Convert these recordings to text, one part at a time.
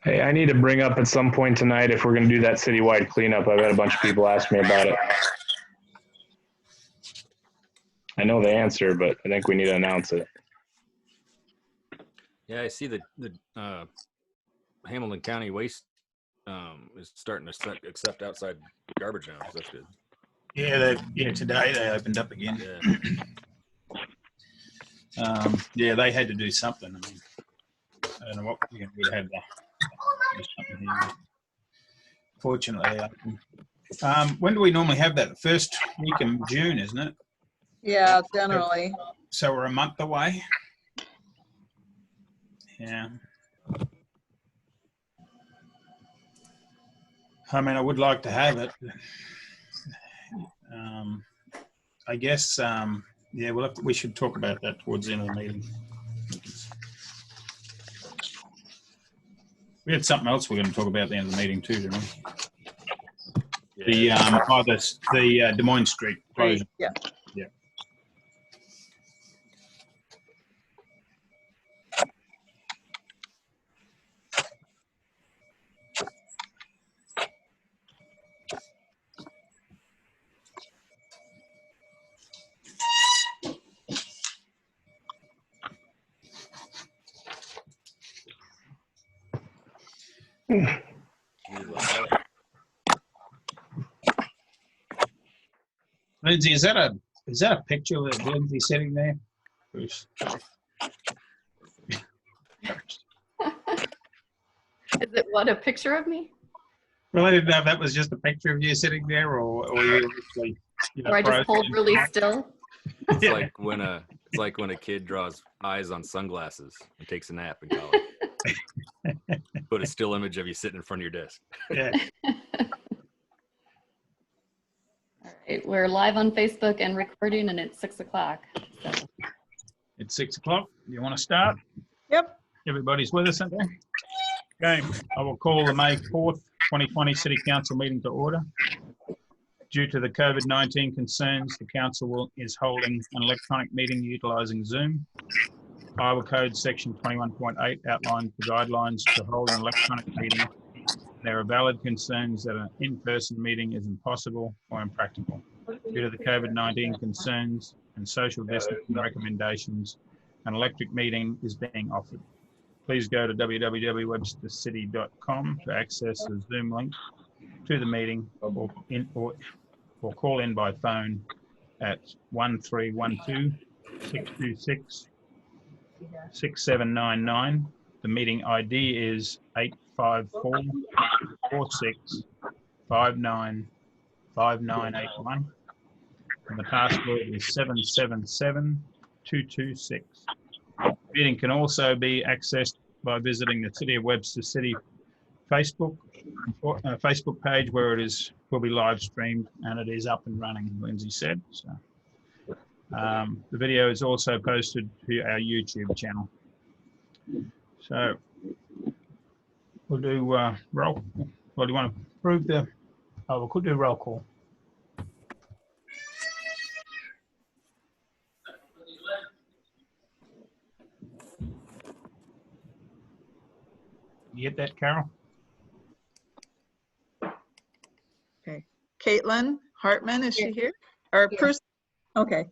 Hey, I need to bring up at some point tonight if we're going to do that citywide cleanup. I've had a bunch of people ask me about it. I know the answer, but I think we need to announce it. Yeah, I see the Hamilton County Waste is starting to accept outside garbage now. So that's good. Yeah, today they opened up again. Yeah. They had to do something. I mean, I don't know what we had to do something here. Fortunately, when do we normally have that? The first week in June, isn't it? Yeah, generally. So we're a month away. Yeah. I mean, I would like to have it. I guess, yeah, we should talk about that towards the end of the meeting. We had something else we're going to talk about at the end of the meeting too, didn't we? Yeah. The Des Moines Street closure. Yeah. Yeah. Lindsay, is that a picture of Lindsay sitting there? Bruce? Is it what, a picture of me? Well, I didn't know if that was just a picture of you sitting there, or you actually, Or I just hold really still. It's like when a kid draws eyes on sunglasses and takes a nap in college. Put a still image of you sitting in front of your desk. Yeah. All right, we're live on Facebook and recording, and it's 6 o'clock. So. It's 6 o'clock. You want to start? Yep. Everybody's with us, okay? Okay. I will call the May 4th, 2020 City Council meeting to order. Due to the COVID-19 concerns, the council is holding an electronic meeting utilizing Zoom. Iowa Code Section 21.8 outlines the guidelines to hold an electronic meeting. There are valid concerns that an in-person meeting is impossible or impractical. Due to the COVID-19 concerns and social distancing recommendations, an electric meeting is being offered. Please go to www.webstercity.com to access the Zoom link to the meeting or call in by phone at 1312-626-6799. The meeting ID is 854-46-59-5981. And the password is 777226. The meeting can also be accessed by visiting the City of Webster City Facebook page, where will be live streamed, and it is up and running, Lindsay said. So, the video is also posted to our YouTube channel. So we'll do roll. Well, do you want to approve the? Oh, we could do roll call. You get that, Carol? Okay. Caitlin Hartman, is she here? Or Bruce? Okay.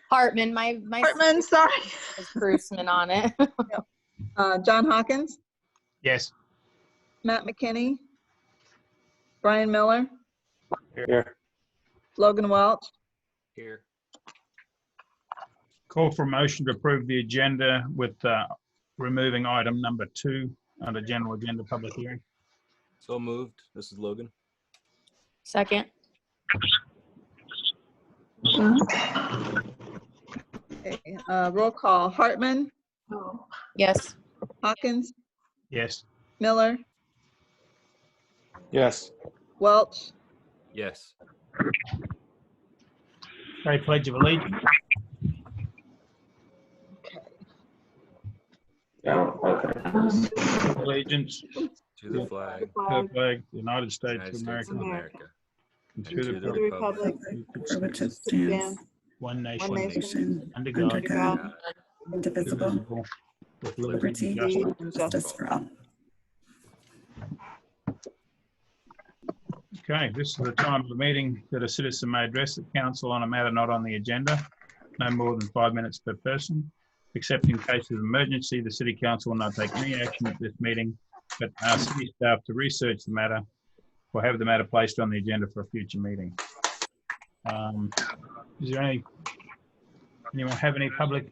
Hartman, my Hartman, sorry. is Bruceman on it. John Hawkins, Yes. Matt McKinney, Brian Miller, Here. Logan Welch. Here. Call for a motion to approve the agenda with removing item number 2 under general agenda public hearing. So moved. This is Logan. Second. Okay. Roll call. Hartman, Yes. Hawkins, Yes. Miller, Yes. Welch. Yes. Okay, Pledge of Allegiance. Okay. Yeah, okay. Allegiance To the flag. to the flag, the United States United of States America, of America. and And to to the the Republic. For which it Stand. stands, one nation, One nation. nation, under under God, God, God, indivisible, indivisible, with liberty and justice. and justice for all. Okay, this is the time of the meeting that a citizen may address the council on a matter not on the agenda. No more than 5 minutes per person. Except in case of emergency, the city council will not take any action at this meeting, but ask city staff to research the matter or have the matter placed on the agenda for a future meeting. Is there anyone have any public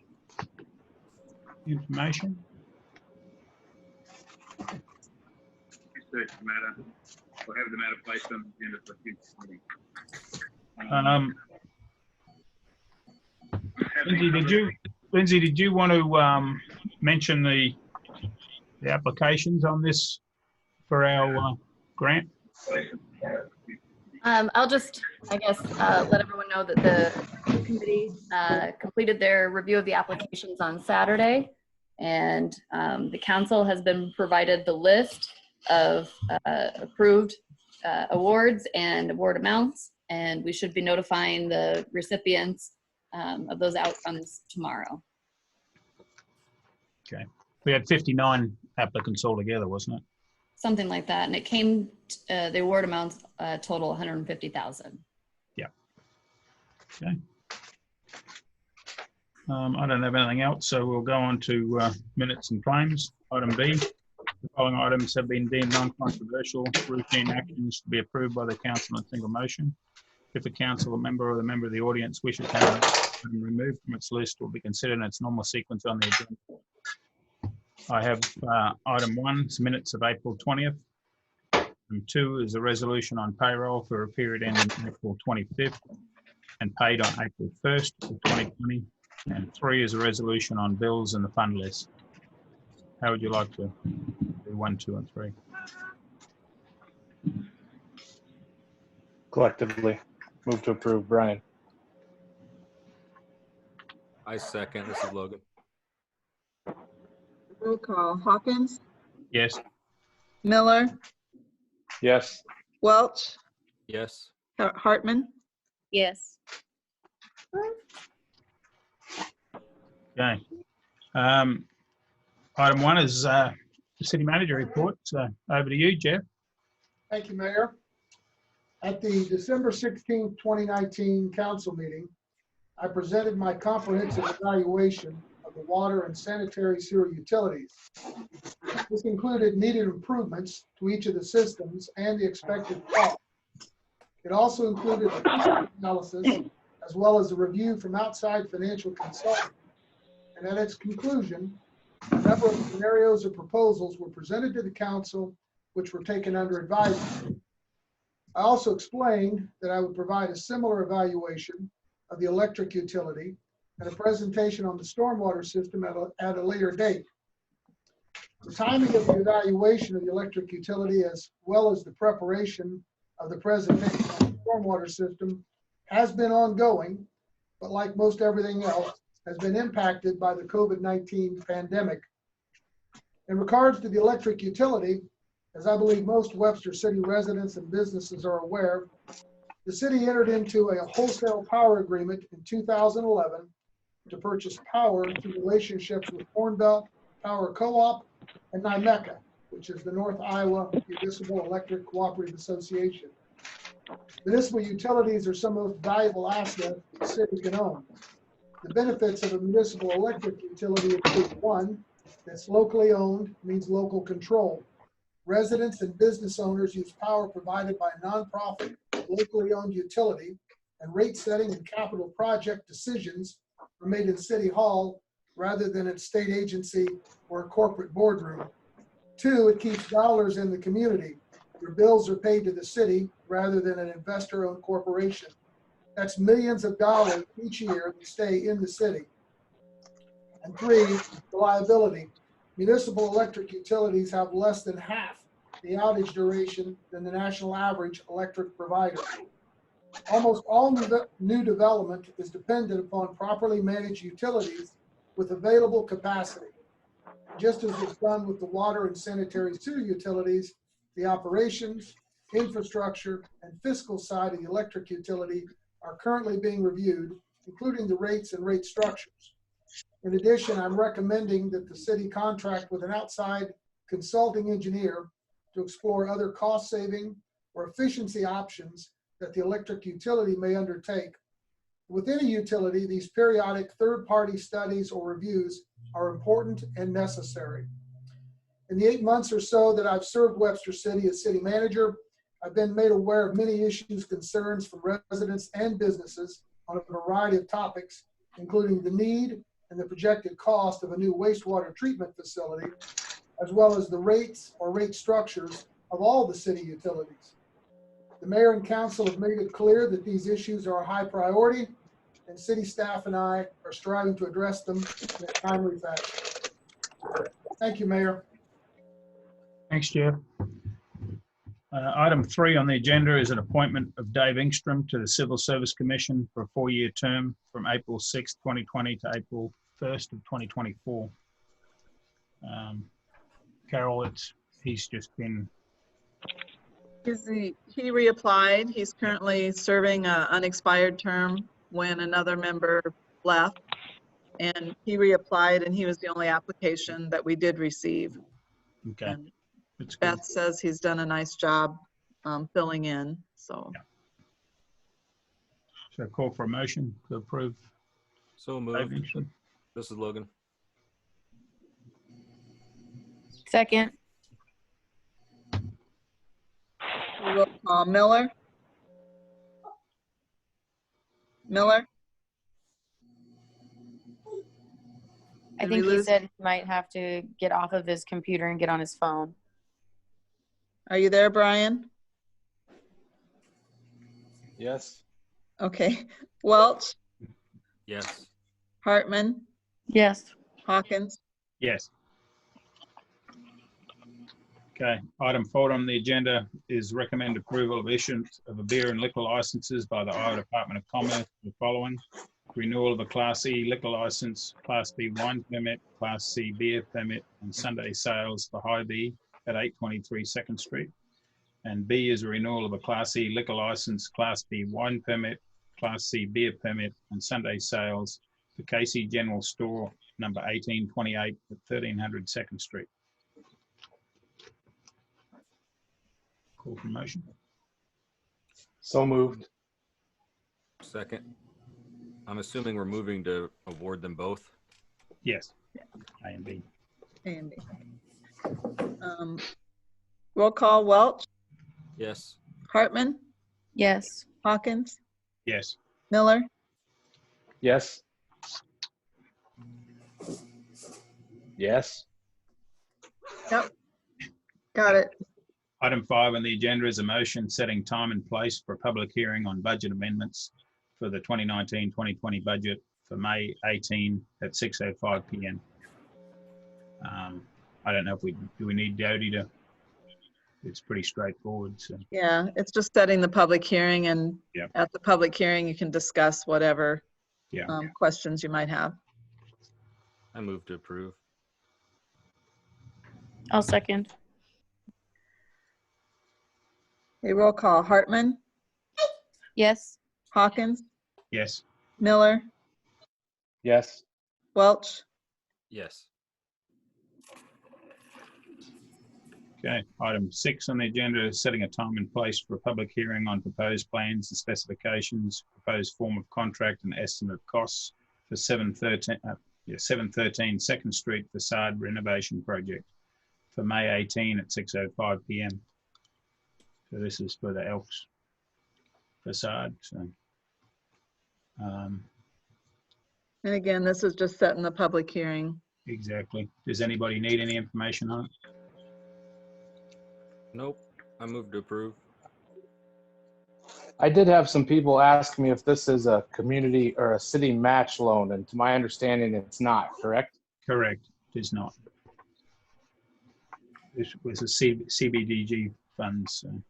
information? Research the matter or have the matter placed on the agenda for a future meeting. Lindsay, did you want to mention the applications on this for our grant? I'll just, I guess, let everyone know that the committee completed their review of the applications on Saturday, and the council has been provided the list of approved awards and award amounts, and we should be notifying the recipients of those outcomes tomorrow. Okay. We had 59 applicants altogether, wasn't it? Something like that, and it came, the award amounts total 150,000. Yeah. Okay. I don't have anything else, so we'll go on to minutes and claims. Item B, the following items have been deemed non-controversial routine actions to be approved by the council in a single motion. If a council member or the member of the audience wishes to have an item removed from its list, will be considered in its normal sequence on the agenda. I have item 1, is minutes of April 20th. And 2 is a resolution on payroll for a period ending April 25th and paid on April 1st of 2020. And 3 is a resolution on bills and the fund list. How would you like to do 1, 2, and 3? Collectively, move to approve. Brian. I second. This is Logan. Roll call. Hawkins, Yes. Miller, Yes. Welch, Yes. Hartman. Yes. Okay. Item 1 is the city manager report. So over to you, Jeff. Thank you, Mayor. At the December 16, 2019 council meeting, I presented my comprehensive evaluation of the water and sanitary sewer utilities. This included needed improvements to each of the systems and the expected cost. It also included a cost analysis as well as a review from outside financial consultants. And at its conclusion, a number of scenarios or proposals were presented to the council, which were taken under advisement. I also explained that I would provide a similar evaluation of the electric utility and a presentation on the stormwater system at a later date. The timing of the evaluation of the electric utility as well as the preparation of the presentation on the stormwater system has been ongoing, but like most everything else, has been impacted by the COVID-19 pandemic. In regards to the electric utility, as I believe most Webster City residents and businesses are aware, the city entered into a wholesale power agreement in 2011 to purchase power through relationships with Cornbelt Power Co-op and NYMECA, which is the North Iowa Municipal Electric Cooperative Association. Municipal utilities are some of the most valuable assets the city can own. The benefits of a municipal electric utility include: 1, it's locally owned, means local control. Residents and business owners use power provided by a nonprofit, locally owned utility, and rate setting and capital project decisions are made in City Hall rather than at state agency or a corporate boardroom. 2, it keeps dollars in the community. Your bills are paid to the city rather than an investor-owned corporation. That's millions of dollars each year that stay in the city. And 3, reliability. Municipal electric utilities have less than half the outage duration than the national average electric provider. Almost all new development is dependent upon properly managed utilities with available capacity. Just as was done with the water and sanitary sewer utilities, the operations, infrastructure, and fiscal side of the electric utility are currently being reviewed, including the rates and rate structures. In addition, I'm recommending that the city contract with an outside consulting engineer to explore other cost-saving or efficiency options that the electric utility may undertake. Within a utility, these periodic third-party studies or reviews are important and necessary. In the 8 months or so that I've served Webster City as city manager, I've been made aware of many issues, concerns from residents and businesses on a variety of topics, including the need and the projected cost of a new wastewater treatment facility, as well as the rates or rate structures of all the city utilities. The mayor and council have made it clear that these issues are a high priority, and city staff and I are striving to address them in a timely fashion. Thank you, Mayor. Thanks, Jeff. Item 3 on the agenda is an appointment of Dave Ingstrom to the Civil Service Commission for a 4-year term from April 6, 2020 to April 1st of 2024. Carol, he's just been... He reapplied. He's currently serving an unexpired term when another member left. And he reapplied, and he was the only application that we did receive. Okay. And It's good. Beth says he's done a nice job filling in, so. Yeah. So call for a motion to approve. So Dave moved. Ingstrom. This is Logan. Second. Roll call. Miller? Miller? I Did we think he lose- said he might have to get off of his computer and get on his phone. Are you there, Brian? Yes. Okay. Welch, Yes. Hartman, Yes. Hawkins. Yes. Okay, item 4 on the agenda is recommend approval of issuance of a beer and liquor licenses by the Iowa Department of Commerce for the following: renewal of a Class E liquor license, Class B wine permit, Class C beer permit, and Sunday sales for High B at 823 2nd Street. And B is a renewal of a Class E liquor license, Class B wine permit, Class C beer permit, and Sunday sales for Casey General Store, number 1828 at 1300 2nd Street. Call for motion. So moved. Second. I'm assuming we're moving to award them both. Yes. A and B. A and B. Roll call. Welch, Yes. Hartman, Yes. Hawkins, Yes. Miller. Yes. Yes. Yep. Got it. Item 5 on the agenda is a motion setting time and place for a public hearing on budget amendments for the 2019-2020 budget for May 18 at 6:05 p.m. I don't know if we need Jody to. It's pretty straightforward. So Yeah, it's just setting the public hearing, and Yep. at the public hearing, you can discuss whatever yeah. questions you might have. I move to approve. I'll second. Okay, roll call. Hartman, Yes. Hawkins, Yes. Miller, Yes. Welch. Yes. Okay. Item 6 on the agenda is setting a time and place for a public hearing on proposed plans and specifications, proposed form of contract and estimate of costs for 713 2nd Street facade renovation project for May 18 at 6:05 p.m. So this is for the Elks facade. So, And again, this is just setting the public hearing. exactly. Does anybody need any information on it? Nope. I move to approve. I did have some people ask me if this is a community or a city match loan, and to my understanding, it's not, correct? Correct. It is not. This was a CBDG funds. So.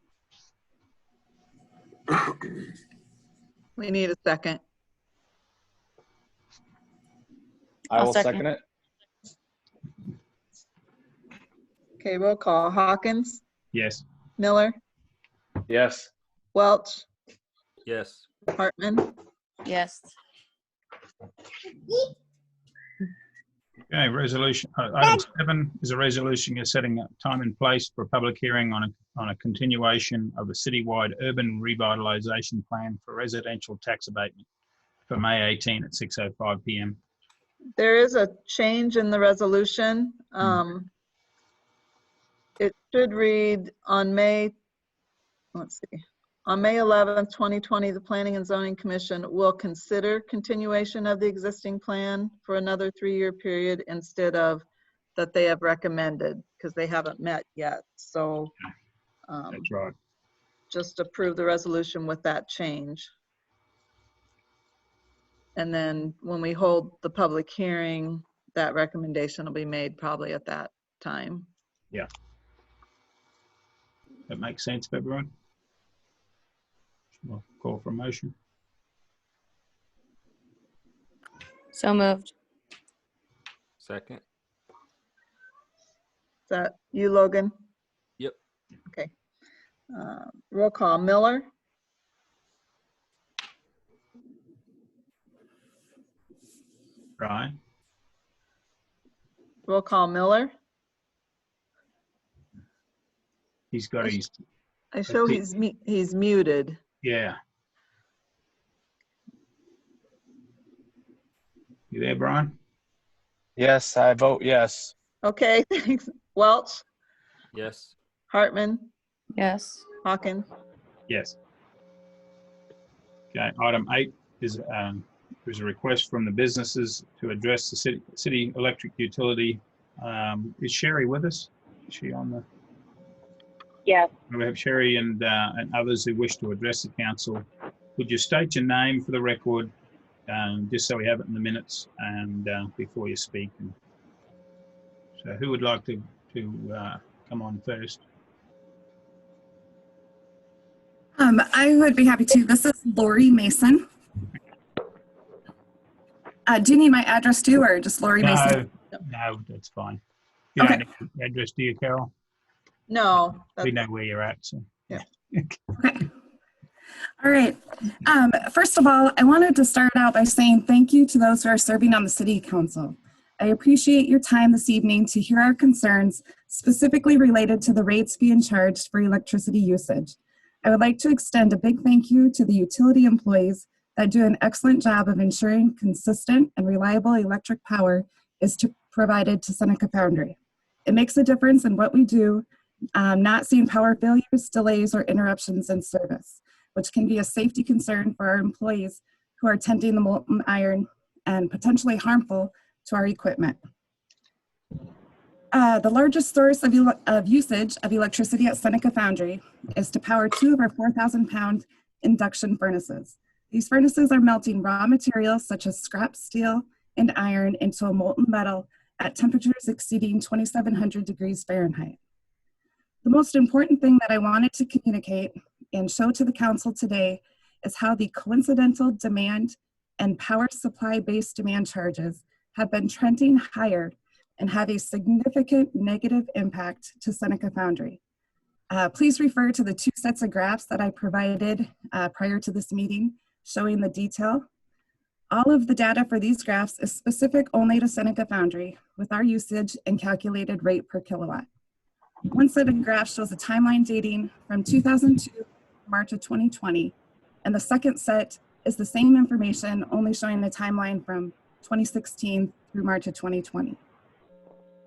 We need a second. I I'll will second. second it. Okay, roll call. Hawkins, Yes. Miller, Yes. Welch, Yes. Hartman, Yes. Okay, item 7 is a resolution setting up time and place for a public hearing on a continuation of a citywide urban revitalization plan for residential tax abatement for May 18 at 6:05 p.m. There is a change in the resolution. It should read on May 11th, 2020, the Planning and Zoning Commission will consider continuation of the existing plan for another 3-year period instead of that they have recommended, because they haven't met yet. So That's right. just approve the resolution with that change. And then when we hold the public hearing, that recommendation will be made probably at that time. Yeah. That makes sense for everyone? We'll call for a motion. So moved. Second. Is that you, Logan? Yep. Okay. Roll call. Miller? Brian? Roll call. Miller? He's got his, I show he's muted. yeah. You there, Brian? Yes, I vote yes. Okay, thanks. Welch? Yes. Hartman? Yes. Hawkins? Yes. Okay, item 8 is there's a request from the businesses to address the city electric utility. Is Sherry with us? Is she on the? Yes. We have Sherry and others who wish to address the council. Would you state your name for the record, just so we have it in the minutes and before you speak? And so who would like to come on first? I would be happy to. This is Lori Mason. Do you need my address too, or just Lori Mason? No, that's fine. You don't need the address, do you, Carol? No. We know where you're at, so. Yeah. Okay. All right. First of all, I wanted to start out by saying thank you to those who are serving on the City Council. I appreciate your time this evening to hear our concerns, specifically related to the rates being charged for electricity usage. I would like to extend a big thank you to the utility employees that do an excellent job of ensuring consistent and reliable electric power is provided to Seneca Foundry. It makes a difference in what we do, not seeing power failures, delays, or interruptions in service, which can be a safety concern for our employees who are tending the molten iron and potentially harmful to our equipment. The largest source of usage of electricity at Seneca Foundry is to power 2 of our 4,000-pound induction furnaces. These furnaces are melting raw materials such as scrap steel and iron into a molten metal at temperatures exceeding 2,700 degrees Fahrenheit. The most important thing that I wanted to communicate and show to the council today is how the coincidental demand and power supply-based demand charges have been trending higher and have a significant negative impact to Seneca Foundry. Please refer to the 2 sets of graphs that I provided prior to this meeting showing the detail. All of the data for these graphs is specific only to Seneca Foundry with our usage and calculated rate per kilowatt. One set of graphs shows a timeline dating from 2002 to March of 2020, and the second set is the same information, only showing the timeline from 2016 through March of 2020.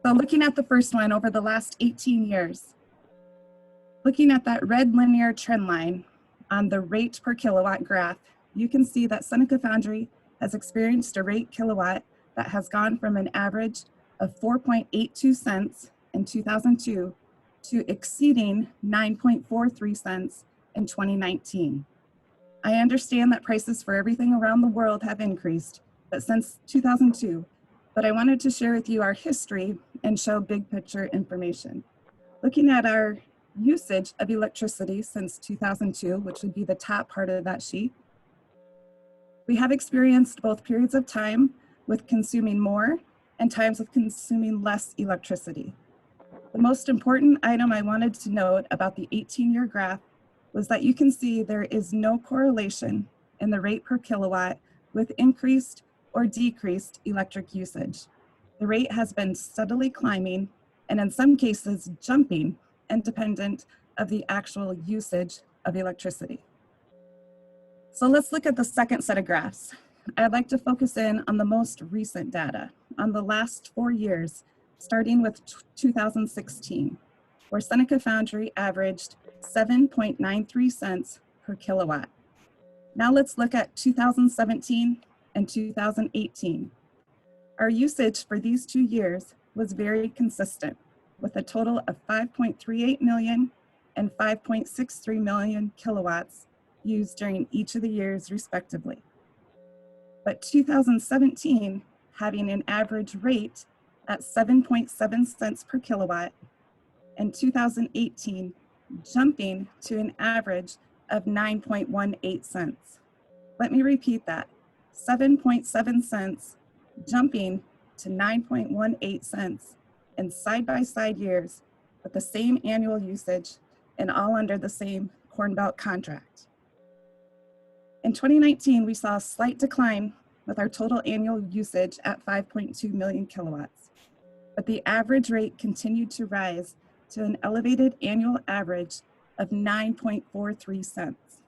So looking at the first one over the last 18 years, looking at that red linear trend line on the rate per kilowatt graph, you can see that Seneca Foundry has experienced a rate kilowatt that has gone from an average of 4.82 cents in 2002 to exceeding 9.43 cents in 2019. I understand that prices for everything around the world have increased, but since 2002, but I wanted to share with you our history and show big picture information. Looking at our usage of electricity since 2002, which would be the top part of that sheet, we have experienced both periods of time with consuming more and times of consuming less electricity. The most important item I wanted to note about the 18-year graph was that you can see there is no correlation in the rate per kilowatt with increased or decreased electric usage. The rate has been steadily climbing and in some cases jumping, independent of the actual usage of electricity. So let's look at the second set of graphs. I'd like to focus in on the most recent data, on the last 4 years, starting with 2016, where Seneca Foundry averaged 7.93 cents per kilowatt. Now let's look at 2017 and 2018. Our usage for these 2 years was very consistent, with a total of 5.38 million and 5.63 million kilowatts used during each of the years respectively. But 2017 having an average rate at 7.7 cents per kilowatt, and 2018 jumping to an average of 9.18 cents. Let me repeat that, 7.7 cents jumping to 9.18 cents in side-by-side years with the same annual usage and all under the same Corn Belt contract. In 2019, we saw a slight decline with our total annual usage at 5.2 million kilowatts, but the average rate continued to rise to an elevated annual average of 9.43 cents.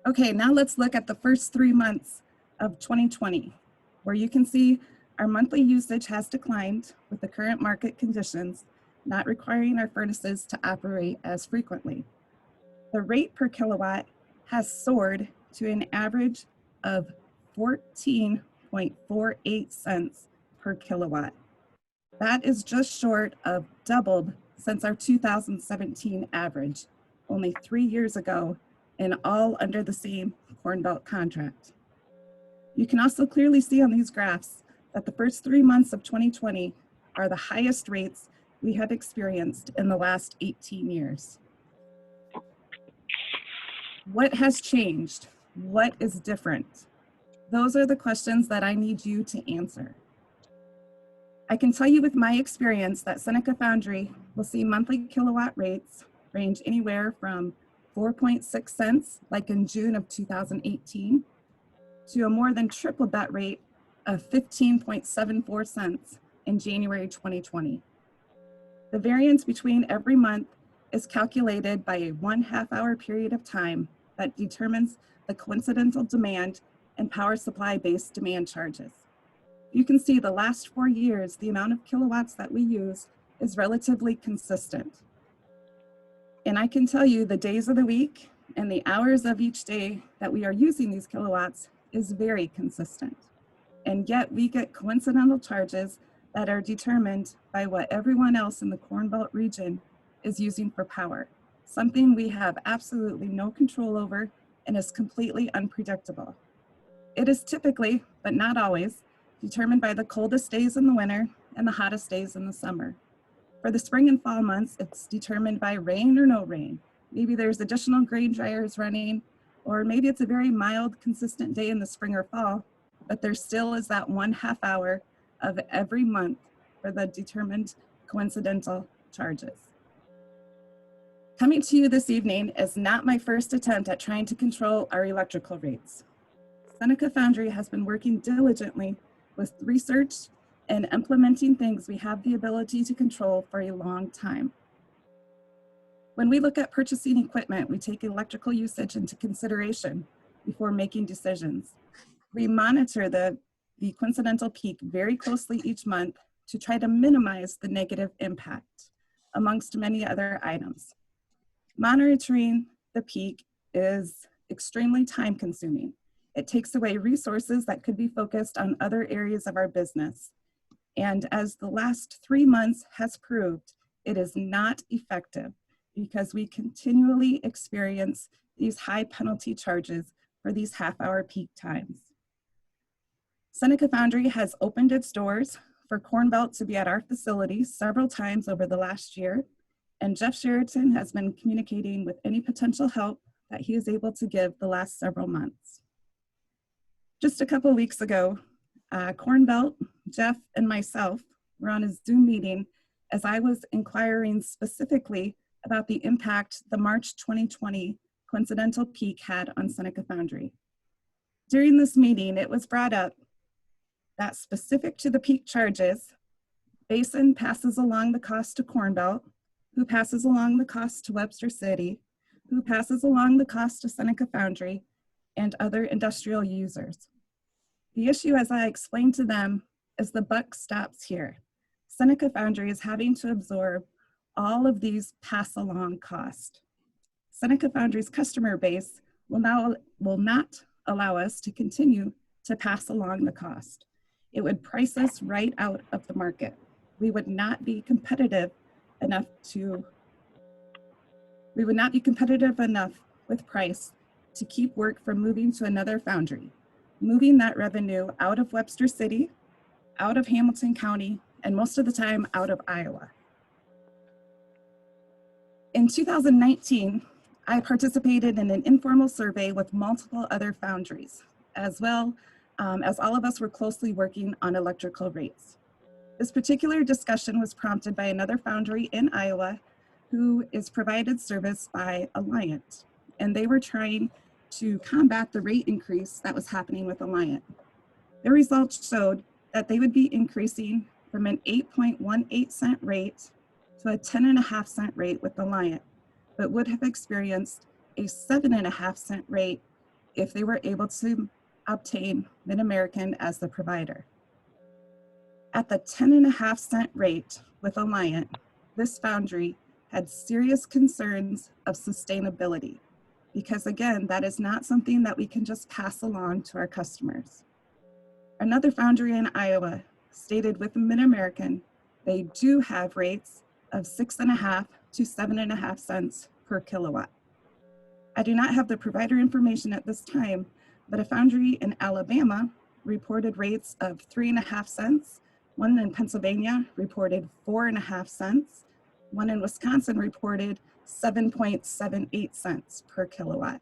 Okay, now let's look at the first 3 months of 2020, where you can see our monthly usage has declined with the current market conditions, not requiring our furnaces to operate as frequently. The rate per kilowatt has soared to an average of 14.48 cents per kilowatt. That is just short of doubled since our 2017 average, only 3 years ago, and all under the same Corn Belt contract. You can also clearly see on these graphs that the first 3 months of 2020 are the highest rates we have experienced in the last 18 years. What has changed? What is different? Those are the questions that I need you to answer. I can tell you with my experience that Seneca Foundry will see monthly kilowatt rates range anywhere from 4.6 cents, like in June of 2018, to a more than tripled that rate of 15.74 cents in January 2020. The variance between every month is calculated by a 1/2 hour period of time that determines the coincidental demand and power supply based demand charges. You can see the last 4 years, the amount of kilowatts that we use is relatively consistent. And I can tell you the days of the week and the hours of each day that we are using these kilowatts is very consistent. And yet we get coincidental charges that are determined by what everyone else in the Corn Belt region is using for power, something we have absolutely no control over and is completely unpredictable. It is typically, but not always, determined by the coldest days in the winter and the hottest days in the summer. For the spring and fall months, it's determined by rain or no rain. Maybe there's additional grain dryers running, or maybe it's a very mild, consistent day in the spring or fall, but there still is that 1/2 hour of every month for the determined coincidental charges. Coming to you this evening is not my first attempt at trying to control our electrical rates. Seneca Foundry has been working diligently with research and implementing things we have the ability to control for a long time. When we look at purchasing equipment, we take electrical usage into consideration before making decisions. We monitor the coincidental peak very closely each month to try to minimize the negative impact, amongst many other items. Monitoring the peak is extremely time consuming. It takes away resources that could be focused on other areas of our business. And as the last 3 months has proved, it is not effective because we continually experience these high penalty charges for these 1/2 hour peak times. Seneca Foundry has opened its doors for Corn Belt to be at our facility several times over the last year, and Jeff Sheraton has been communicating with any potential help that he is able to give the last several months. Just a couple weeks ago, Corn Belt, Jeff, and myself were on a Zoom meeting as I was inquiring specifically about the impact the March 2020 coincidental peak had on Seneca Foundry. During this meeting, it was brought up that specific to the peak charges, Basin passes along the cost to Corn Belt, who passes along the cost to Webster City, who passes along the cost to Seneca Foundry, and other industrial users. The issue, as I explained to them, is the buck stops here. Seneca Foundry is having to absorb all of these pass-along costs. Seneca Foundry's customer base will not allow us to continue to pass along the cost. It would price us right out of the market. We would not be competitive enough with price to keep work from moving to another foundry, moving that revenue out of Webster City, out of Hamilton County, and most of the time out of Iowa. In 2019, I participated in an informal survey with multiple other foundries, as well as all of us were closely working on electrical rates. This particular discussion was prompted by another foundry in Iowa who is provided service by Alliant, and they were trying to combat the rate increase that was happening with Alliant. Their results showed that they would be increasing from an 8.18 cent rate to a 10.5 cent rate with Alliant, but would have experienced a 7.5 cent rate if they were able to obtain Mid-American as the provider. At the 10.5 cent rate with Alliant, this foundry had serious concerns of sustainability, because again, that is not something that we can just pass along to our customers. Another foundry in Iowa stated with Mid-American, they do have rates of 6.5 to 7.5 cents per kilowatt. I do not have the provider information at this time, but a foundry in Alabama reported rates of 3.5 cents. One in Pennsylvania reported 4.5 cents. One in Wisconsin reported 7.78 cents per kilowatt.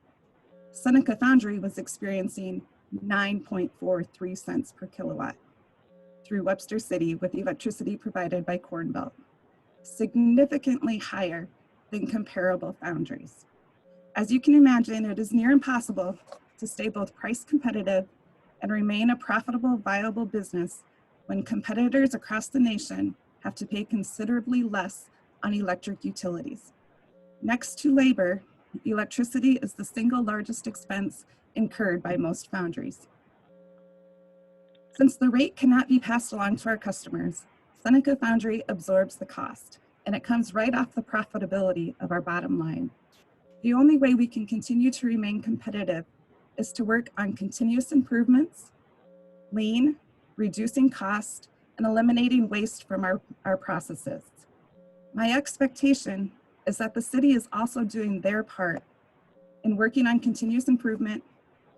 Seneca Foundry was experiencing 9.43 cents per kilowatt through Webster City with electricity provided by Corn Belt, significantly higher than comparable foundries. As you can imagine, it is near impossible to stay both price competitive and remain a profitable, viable business when competitors across the nation have to pay considerably less on electric utilities. Next to labor, electricity is the single largest expense incurred by most foundries. Since the rate cannot be passed along to our customers, Seneca Foundry absorbs the cost, and it comes right off the profitability of our bottom line. The only way we can continue to remain competitive is to work on continuous improvements, lean, reducing cost, and eliminating waste from our processes. My expectation is that the city is also doing their part in working on continuous improvement,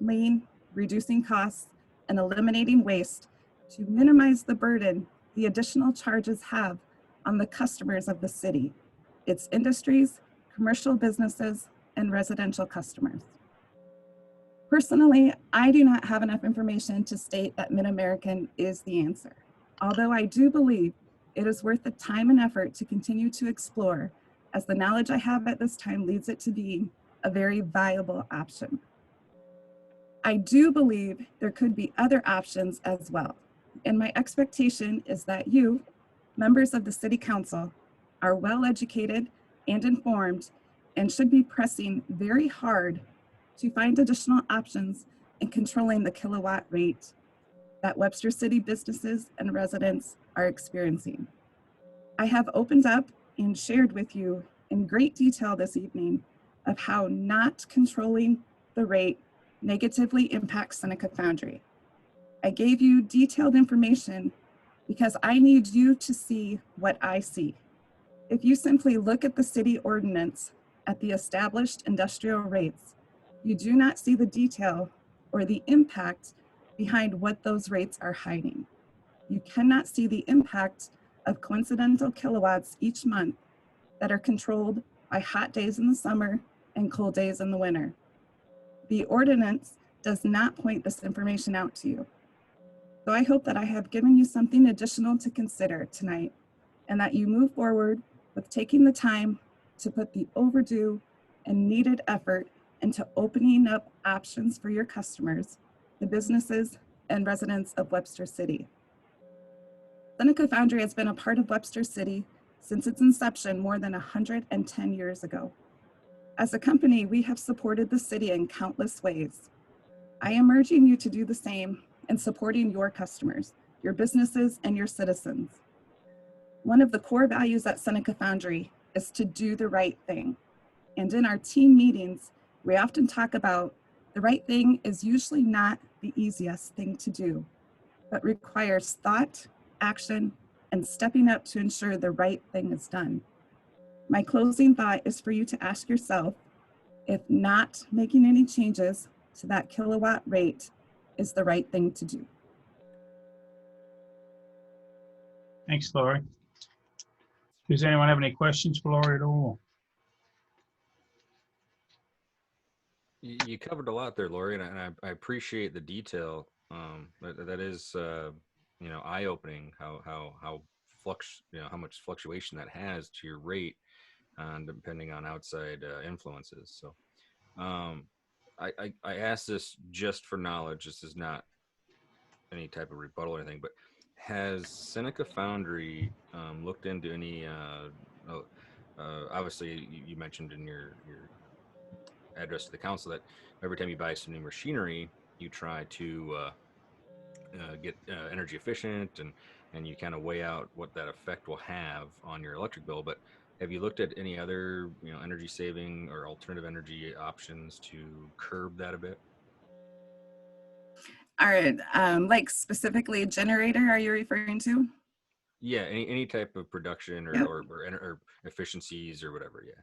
lean, reducing costs, and eliminating waste to minimize the burden the additional charges have on the customers of the city, its industries, commercial businesses, and residential customers. Personally, I do not have enough information to state that Mid-American is the answer, although I do believe it is worth the time and effort to continue to explore, as the knowledge I have at this time leads it to being a very viable option. I do believe there could be other options as well, and my expectation is that you, members of the City Council, are well educated and informed and should be pressing very hard to find additional options in controlling the kilowatt rate that Webster City businesses and residents are experiencing. I have opened up and shared with you in great detail this evening of how not controlling the rate negatively impacts Seneca Foundry. I gave you detailed information because I need you to see what I see. If you simply look at the city ordinance at the established industrial rates, you do not see the detail or the impact behind what those rates are hiding. You cannot see the impact of coincidental kilowatts each month that are controlled by hot days in the summer and cold days in the winter. The ordinance does not point this information out to you. So I hope that I have given you something additional to consider tonight, and that you move forward with taking the time to put the overdue and needed effort into opening up options for your customers, the businesses and residents of Webster City. Seneca Foundry has been a part of Webster City since its inception more than 110 years ago. As a company, we have supported the city in countless ways. I am urging you to do the same in supporting your customers, your businesses, and your citizens. One of the core values at Seneca Foundry is to do the right thing. And in our team meetings, we often talk about the right thing is usually not the easiest thing to do, but requires thought, action, and stepping up to ensure the right thing is done. My closing thought is for you to ask yourself if not making any changes to that kilowatt rate is the right thing to do. Thanks, Laurie. Does anyone have any questions for Laurie at all? You covered a lot there, Laurie, and I appreciate the detail. That is, eye-opening how much fluctuation that has to your rate, depending on outside influences. So, I ask this just for knowledge. This is not any type of rebuttal or anything, but has Seneca Foundry looked into any? Obviously, you mentioned in your address to the council that every time you buy some new machinery, you try to get energy efficient, and you kind of weigh out what that effect will have on your electric bill. But have you looked at any other energy saving or alternative energy options to curb that a bit? All right, like specifically a generator, are you referring to? Yeah, any type of production or, Yep. or efficiencies or whatever. Yeah.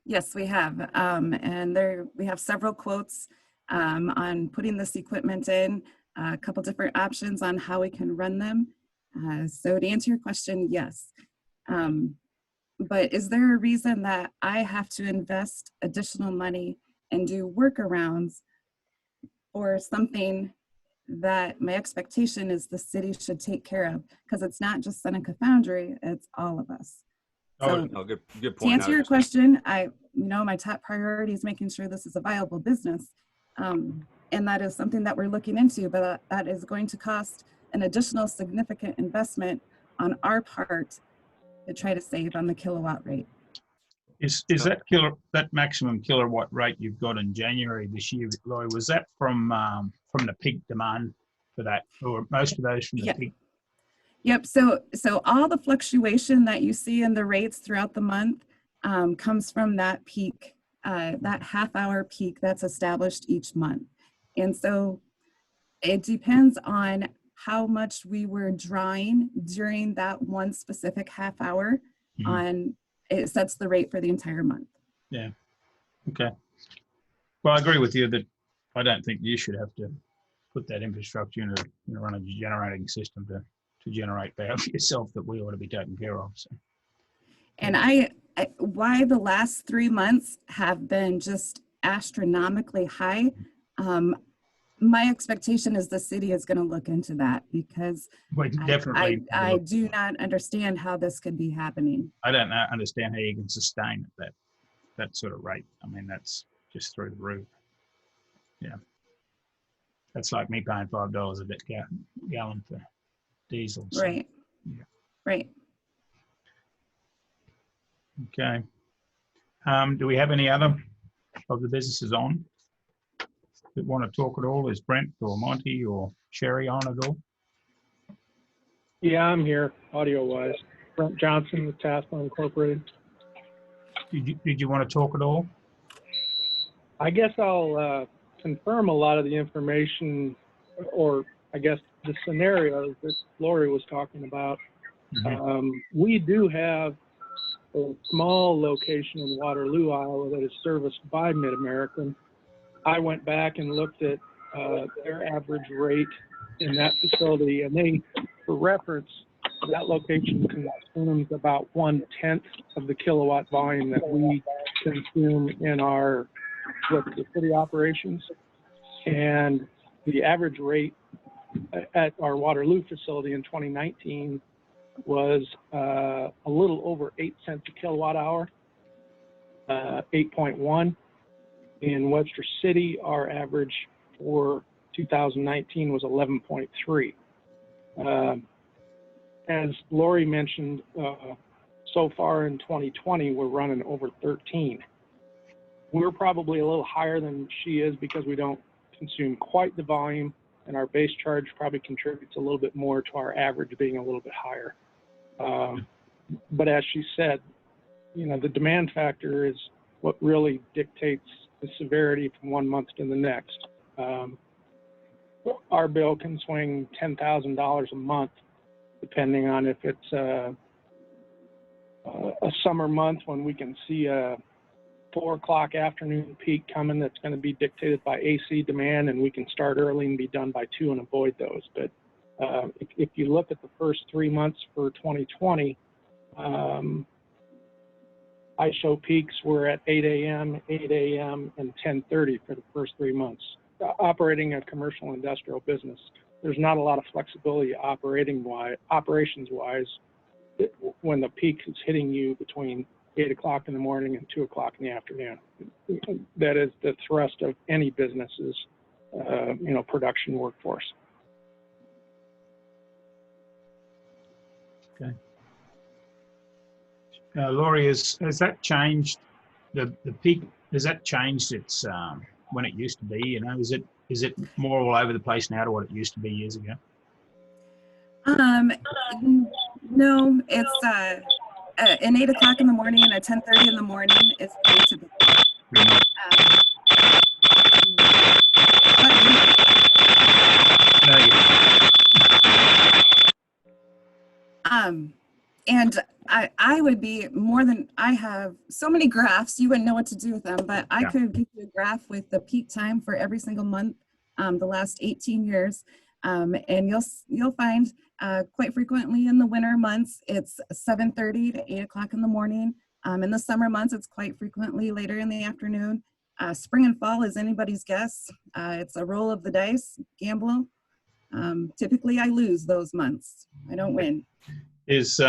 Yes, we have. And we have several quotes on putting this equipment in, a couple different options on how we can run them. So to answer your question, yes. But is there a reason that I have to invest additional money and do workarounds or something that my expectation is the city should take care of? Because it's not just Seneca Foundry, it's all of us. So good point. To answer your question, my top priority is making sure this is a viable business. And that is something that we're looking into, but that is going to cost an additional significant investment on our part to try to save on the kilowatt rate. Is that maximum kilowatt rate you've got in January this year, Laurie, was that from the peak demand for that, or most of those from the peak? Yep. So all the fluctuation that you see in the rates throughout the month comes from that peak, that half-hour peak that's established each month. And so it depends on how much we were drawing during that one specific half hour. It sets the rate for the entire month. Yeah. Okay. Well, I agree with you that I don't think you should have to put that infrastructure into run a generating system to generate power for yourself that we ought to be taken care of. So. And why the last 3 months have been just astronomically high. My expectation is the city is going to look into that because I do not understand how this could be happening. I don't understand how you can sustain that sort of rate. I mean, that's just through the roof. Yeah. That's like me paying $5 a gallon for diesel. So, right. Yeah. Right. Okay. Do we have any other of the businesses on that want to talk at all? Is Brent or Monty or Sherry on at all? Yeah, I'm here, audio-wise. Brent Johnson with Tassel Incorporated. Did you want to talk at all? I guess I'll confirm a lot of the information, or I guess the scenarios that Laurie was talking about. We do have a small location in Waterloo, Iowa that is serviced by Mid-American. I went back and looked at their average rate in that facility, and they, for reference, that location consumes about 1/10 of the kilowatt volume that we consume in our city operations. And the average rate at our Waterloo facility in 2019 was a little over 8 cents a kilowatt hour, 8.1. In Webster City, our average for 2019 was 11.3. As Lori mentioned, so far in 2020, we're running over 13. We're probably a little higher than she is because we don't consume quite the volume, and our base charge probably contributes a little bit more to our average being a little bit higher. But as she said, you know, the demand factor is what really dictates the severity from one month to the next. Our bill can swing $10,000 a month, depending on if it's a summer month when we can see a 4 o'clock afternoon peak coming that's going to be dictated by AC demand, and we can start early and be done by 2 and avoid those. But if you look at the first 3 months for 2020, ISO peaks were at 8 a.m., 8 a.m., and 10:30 for the first 3 months. Operating a commercial industrial business, there's not a lot of flexibility operations-wise when the peak is hitting you between 8 o'clock in the morning and 2 o'clock in the afternoon. That is the thrust of any business's, production workforce. Okay. Laurie, has that changed the peak? Has that changed its when it used to be? You know, is it more all over the place now to what it used to be years ago? No, it's an 8 o'clock in the morning and a 10:30 in the morning is pretty typical. And I would be more than, I have so many graphs, you wouldn't know what to do with them, but I could give you a graph with the peak time for every single month, the last 18 years. And you'll find quite frequently in the winter months, it's 7:30 to 8 o'clock in the morning. In the summer months, it's quite frequently later in the afternoon. Spring and fall is anybody's guess. It's a roll of the dice, gamble. Typically I lose those months. I don't win. Is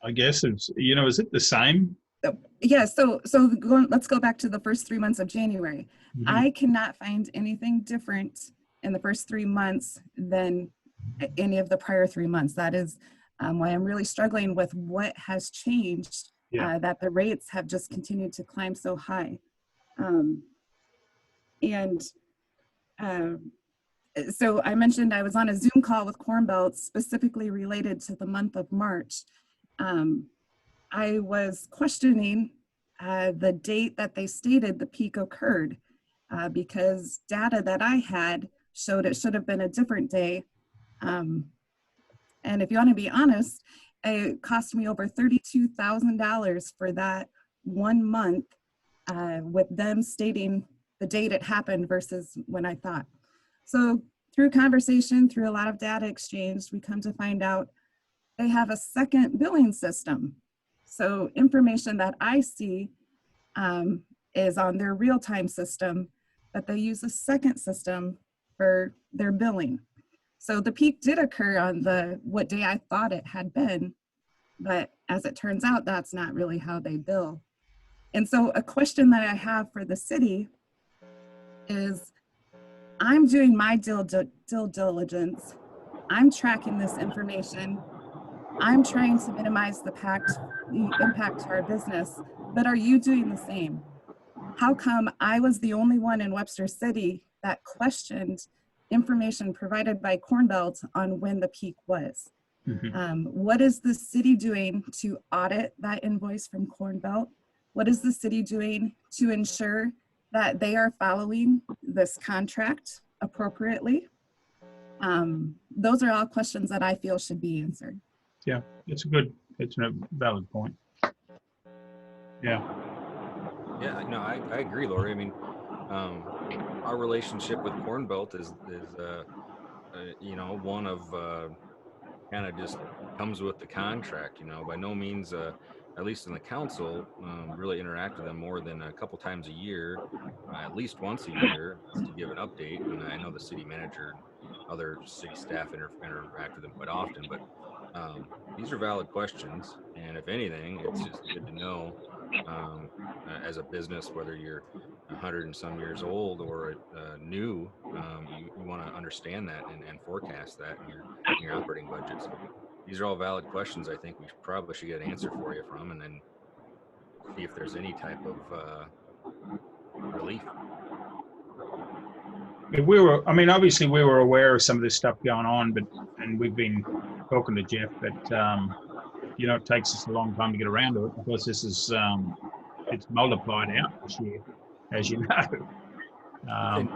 I guess it's, is it the same? Yeah, so let's go back to the first 3 months of January. Mm-hmm. I cannot find anything different in the first 3 months than any of the prior 3 months. That is why I'm really struggling with what has changed, that the rates have just continued to climb so high. So I mentioned I was on a Zoom call with Corn Belt specifically related to the month of March. I was questioning the date that they stated the peak occurred because data that I had showed it should have been a different day. And if you want to be honest, it cost me over $32,000 for that 1 month with them stating the date it happened versus when I thought. So through conversation, through a lot of data exchange, we come to find out they have a second billing system. So information that I see is on their real-time system, but they use a second system for their billing. So the peak did occur on what day I thought it had been, but as it turns out, that's not really how they bill. And so a question that I have for the city is, I'm doing my due diligence. I'm tracking this information. I'm trying to minimize the impact to our business, but are you doing the same? How come I was the only one in Webster City that questioned information provided by Corn Belt on when the peak was? Mm-hmm. What is the city doing to audit that invoice from Corn Belt? What is the city doing to ensure that they are following this contract appropriately? Those are all questions that I feel should be answered. Yeah, it's a valid point. Yeah. Yeah, no, I agree, Lori. I mean, our relationship with Corn Belt is one of kind of just comes with the contract. By no means, at least in the council, really interact with them more than a couple times a year, at least once a year, to give an update. And I know the city manager, other city staff interact with them quite often, but These are valid questions, and if anything, it's just good to know as a business, whether you're 100 and some years old or new, you want to understand that and forecast that in your operating budget. So these are all valid questions. I think we probably should get an answer for you from, and then see if there's any type of relief. I mean, obviously we were aware of some of this stuff going on, and we've been talking to Jeff, but you know, it takes us a long time to get around to it because this is, it's multiplied out this year, as you know. And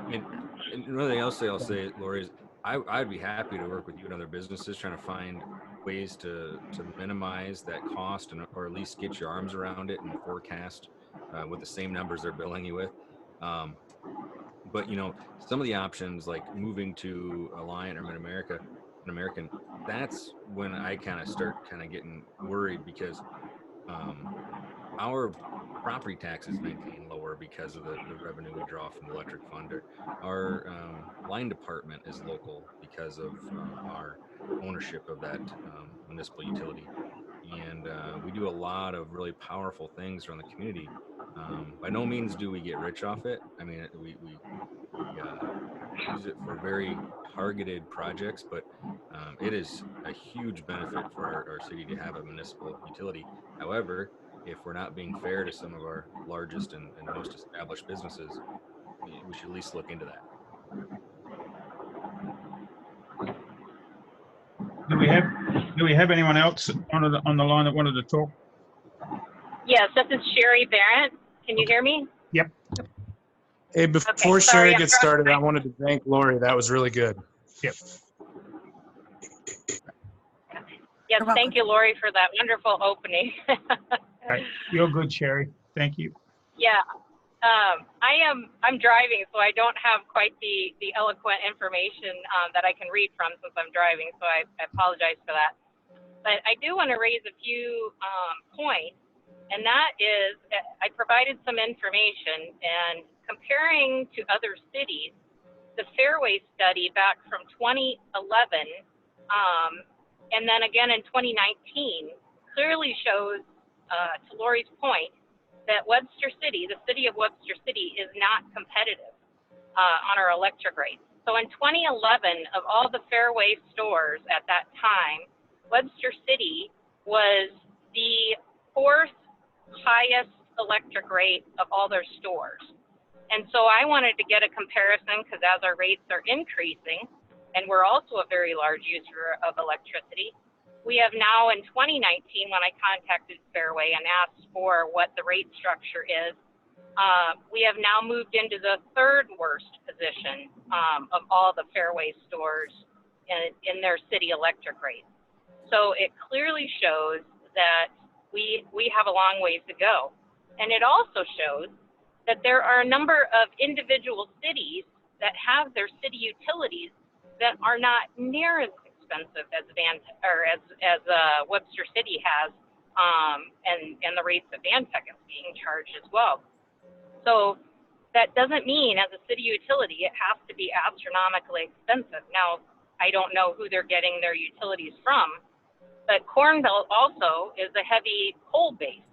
another thing else I'll say, Lori, is I'd be happy to work with you and other businesses trying to find ways to minimize that cost or at least get your arms around it and forecast with the same numbers they're billing you with. But you know, some of the options like moving to Alliant or Mid-American, that's when I kind of start getting worried because our property taxes maintain lower because of the revenue we draw from the electric fund. Our line department is local because of our ownership of that municipal utility. And we do a lot of really powerful things around the community. By no means do we get rich off it. I mean, we use it for very targeted projects, but it is a huge benefit for our city to have a municipal utility. However, if we're not being fair to some of our largest and most established businesses, we should at least look into that. Do we have anyone else on the line that wanted to talk? Yes, this is Sherry Barrett. Can you hear me? Yep. Hey, before Sherry gets started, I wanted to thank Lori. That was really good. Yep. Yes, thank you, Lori, for that wonderful opening. Right. You're good, Sherry. Thank you. Yeah, I'm driving, so I don't have quite the eloquent information that I can read from since I'm driving, so I apologize for that. But I do want to raise a few points, and that is I provided some information, and comparing to other cities, the Fairway study back from 2011, and then again in 2019, clearly shows, to Lori's point, that Webster City, the city of Webster City, is not competitive on our electric rates. So in 2011, of all the Fairway stores at that time, Webster City was the 4th highest electric rate of all their stores. And so I wanted to get a comparison because as our rates are increasing, and we're also a very large user of electricity, we have now in 2019, when I contacted Fairway and asked for what the rate structure is, we have now moved into the 3rd worst position of all the Fairway stores in their city electric rates. So it clearly shows that we have a long ways to go. And it also shows that there are a number of individual cities that have their city utilities that are not near as expensive as Webster City has, and the rates that Vantech is being charged as well. So that doesn't mean as a city utility it has to be astronomically expensive. Now, I don't know who they're getting their utilities from, but Corn Belt also is a heavy coal base.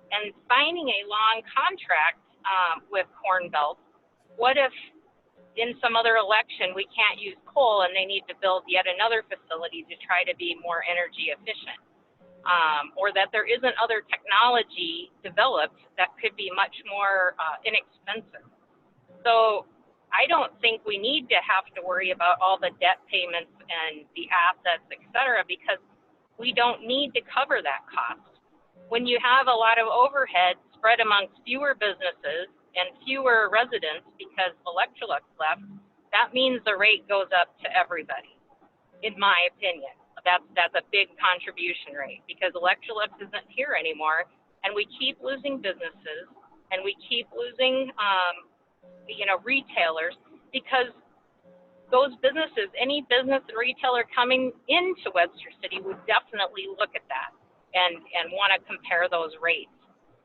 And signing a long contract with Corn Belt, what if in some other election we can't use coal and they need to build yet another facility to try to be more energy efficient, or that there isn't other technology developed that could be much more inexpensive. So I don't think we need to have to worry about all the debt payments and the assets, et cetera, because we don't need to cover that cost. When you have a lot of overhead spread amongst fewer businesses and fewer residents because Electrolux left, that means the rate goes up to everybody, in my opinion. That's a big contribution rate because Electrolux isn't here anymore, and we keep losing businesses and we keep losing retailers because those businesses, any business and retailer coming into Webster City would definitely look at that and want to compare those rates,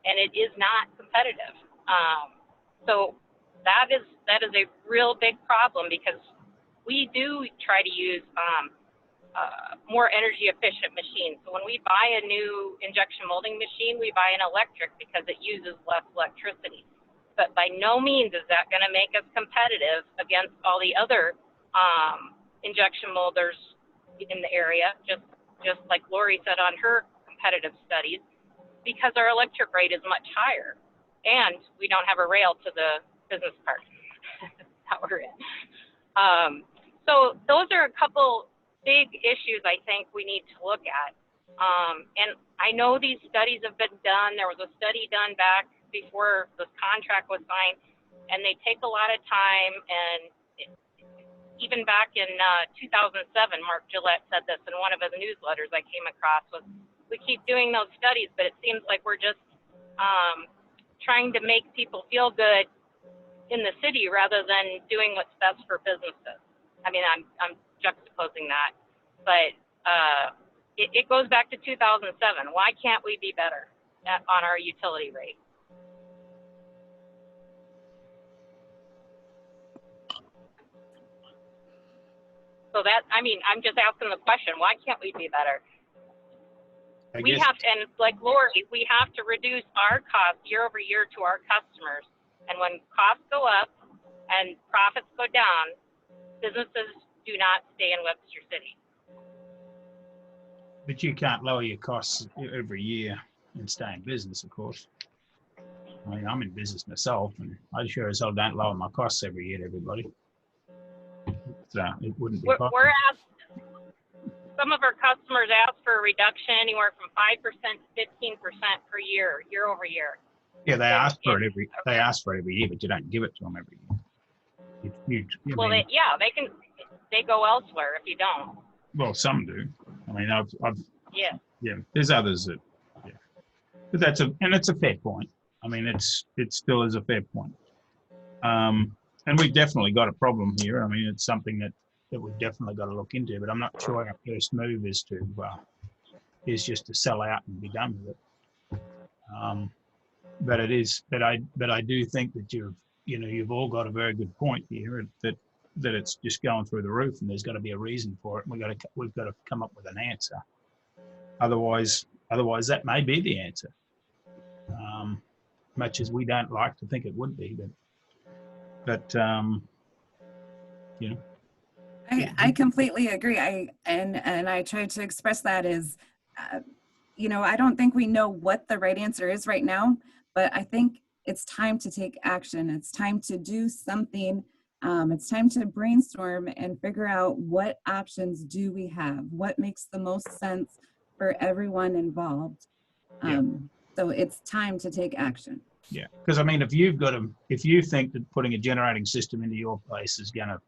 and it is not competitive. So that is a real big problem because we do try to use more energy efficient machines. So when we buy a new injection molding machine, we buy an electric because it uses less electricity. But by no means is that going to make us competitive against all the other injection molders in the area, just like Lori said on her competitive studies, because our electric rate is much higher. And we don't have a rail to the business park that we're in. So those are a couple big issues I think we need to look at. And I know these studies have been done. There was a study done back before this contract was signed, and they take a lot of time. And even back in 2007, Mark Gillette said this in one of his newsletters I came across, was we keep doing those studies, but it seems like we're just trying to make people feel good in the city rather than doing what's best for businesses. I mean, I'm juxtaposing that, but it goes back to 2007. Why can't we be better on our utility rate? So that, I mean, I'm just asking the question, why can't we be better? We have to, and like Lori, we have to reduce our costs year over year to our customers. And when costs go up and profits go down, businesses do not stay in Webster City. But you can't lower your costs every year and stay in business, of course. I mean, I'm in business myself, and I sure as hell don't lower my costs every year to everybody. So it wouldn't be possible. We're asked, some of our customers ask for a reduction anywhere from 5% to 15% per year, year over year. Yeah, they ask for it every year, but you don't give it to them every year. It's huge. Well, they go elsewhere if you don't. Well, some do. I mean, I've yeah. There's others that, yeah. But it's a fair point. I mean, it still is a fair point. And we've definitely got a problem here. I mean, it's something that we've definitely got to look into. But I'm not sure our first move is just to sell out and be done with it. But I do think that you've all got a very good point here that it's just going through the roof, and there's got to be a reason for it. And we've got to come up with an answer. Otherwise that may be the answer. Much as we don't like to think it would be, but I completely agree. I tried to express that as, I don't think we know what the right answer is right now, but I think it's time to take action. It's time to do something. It's time to brainstorm and figure out what options do we have, what makes the most sense for everyone involved. So it's time to take action. Yeah, because I mean, if you think that putting a generating system into your place is gonna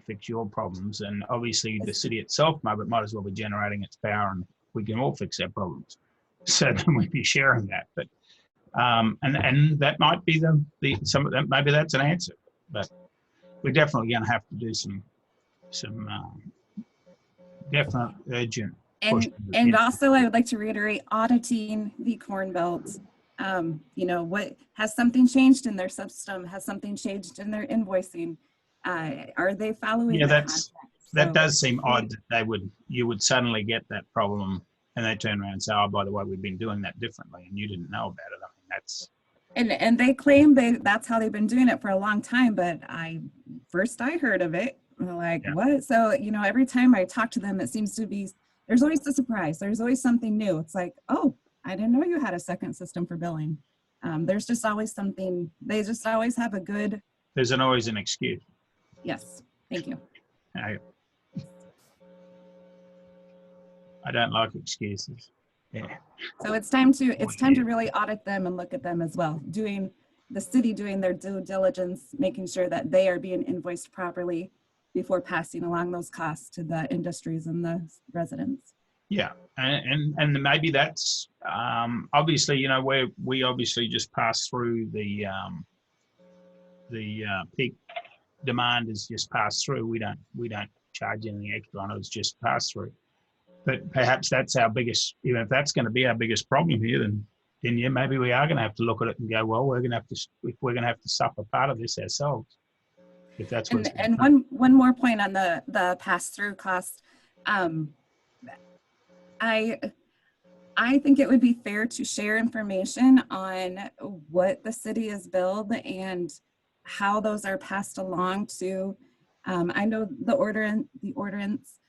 fix your problems, and obviously the city itself might as well be generating its power, and we can all fix our problems. So then we'd be sharing that. But and that might be some of that. Maybe that's an answer, but we're definitely going to have to do some definite urgent. And also, I would like to reiterate auditing the Corn Belt. What has something changed in their system? Has something changed in their invoicing? Are they following? Yeah, that does seem odd that you would suddenly get that problem, and they turn around and say, "Oh, by the way, we've been doing that differently, and you didn't know about it." I mean, that's. And they claim that's how they've been doing it for a long time, but I heard of it. Like, yeah. What? So, every time I talk to them, it seems to be, there's always a surprise. There's always something new. It's like, oh, I didn't know you had a second system for billing. There's just always something. They just always have a good. There's always an excuse. Yes. Thank you. I don't like excuses. Yeah. So it's time to really audit them and look at them as well. The city doing their due diligence, making sure that they are being invoiced properly before passing along those costs to the industries and the residents. Yeah, and maybe that's obviously, where we obviously just pass through the peak demand is just passed through. We don't charge anything extra on it. It's just passed through. But perhaps that's our biggest, if that's going to be our biggest problem here, then yeah, maybe we are going to have to look at it and go, well, we're going to have to suffer part of this ourselves. If that's what. And one more point on the pass-through cost. Um, I think it would be fair to share information on what the city has billed and how those are passed along to, I know the ordinance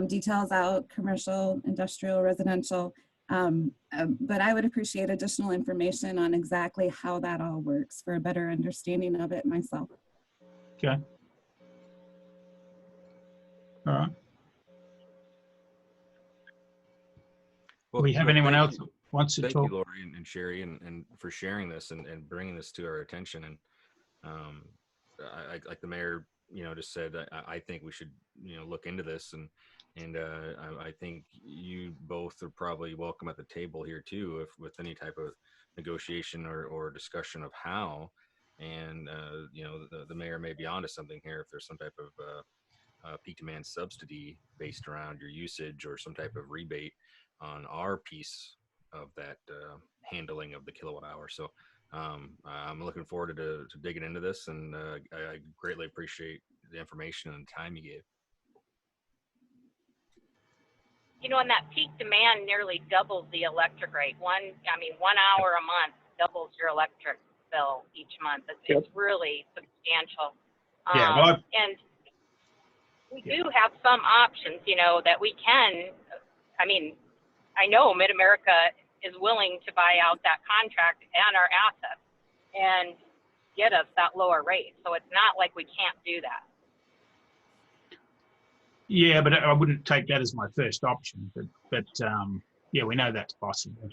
details out commercial, industrial, residential, but I would appreciate additional information on exactly how that all works for a better understanding of it myself. Okay. All right. Well, We have anyone thank else you. who wants to Thank talk? you, Lori and Sherry, and for sharing this and bringing this to our attention. And like the mayor, just said, I think we should, look into this. And I think you both are probably welcome at the table here too, if with any type of negotiation or discussion of how. And the mayor may be onto something here if there's some type of peak demand subsidy based around your usage or some type of rebate on our piece of that handling of the kilowatt hour. So I'm looking forward to digging into this, and I greatly appreciate the information and the time you gave. And that peak demand nearly doubles the electric rate. 1 hour a month doubles your electric bill each month. It's really substantial. Yeah, and we do have some options, that we can. I know Mid-America is willing to buy out that contract and our assets and get us that lower rate. So it's not like we can't do that. yeah, but I wouldn't take that as my first option. But yeah, we know that's possible.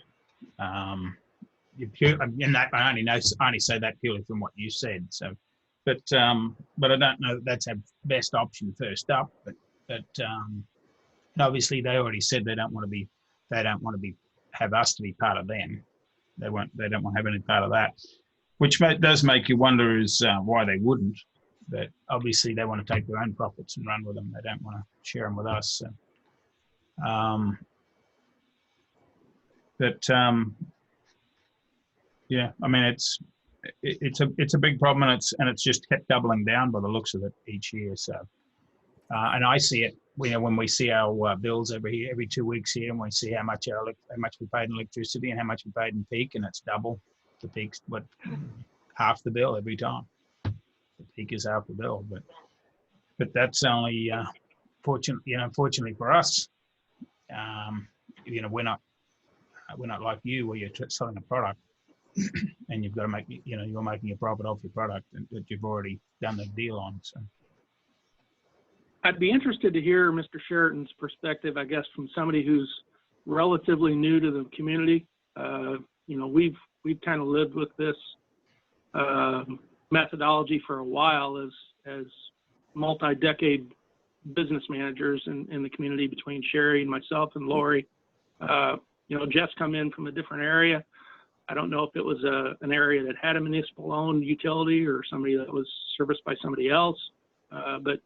And that I only say that purely from what you said. So, but I don't know that that's our best option first up. But obviously they already said they don't want to have us to be part of them. They don't want to have any part of that, which does make you wonder is why they wouldn't. But obviously they want to take their own profits and run with them. They don't want to share them with us. So, yeah, I mean it's a big problem, and it's just kept doubling down by the looks of it each year. So, and I see it. When we see our bills every 2 weeks here, and we see how much we paid in electricity and how much we paid in peak, and it's double. The peak's half the bill every time. The peak is half the bill, but that's only fortunately for us. We're not like you where you're selling a product and you've got to make you're making a profit off your product that you've already done the deal on. So. I'd be interested to hear Mr. Sheraton's perspective, I guess, from somebody who's relatively new to the community. We've kind of lived with this methodology for a while as multi-decade business managers in the community between Sherry and myself and Lori. Jeff's come in from a different area. I don't know if it was an area that had a municipal-owned utility or somebody that was serviced by somebody else, but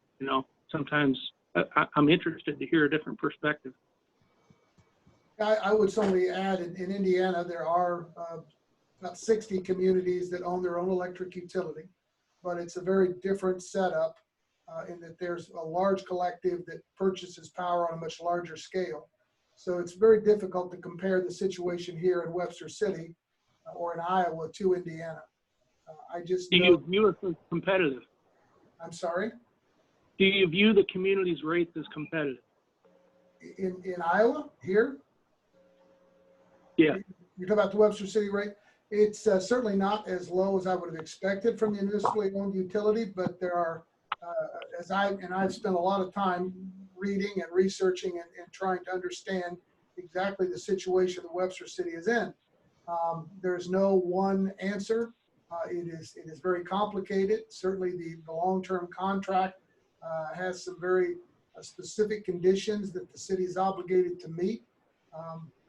sometimes I'm interested to hear a different perspective. I would certainly add in Indiana, there are about 60 communities that own their own electric utility, but it's a very different setup in that there's a large collective that purchases power on a much larger scale. So it's very difficult to compare the situation here in Webster City or in Iowa to Indiana. Do you view it as competitive? I'm sorry? Do you view the community's rates as competitive? In Iowa, here? Yeah. You're talking about the Webster City rate? It's certainly not as low as I would have expected from the municipally owned utility, but there are, I've spent a lot of time reading and researching and trying to understand exactly the situation that Webster City is in. There's no one answer. It is very complicated. Certainly the long-term contract has some very specific conditions that the city is obligated to meet.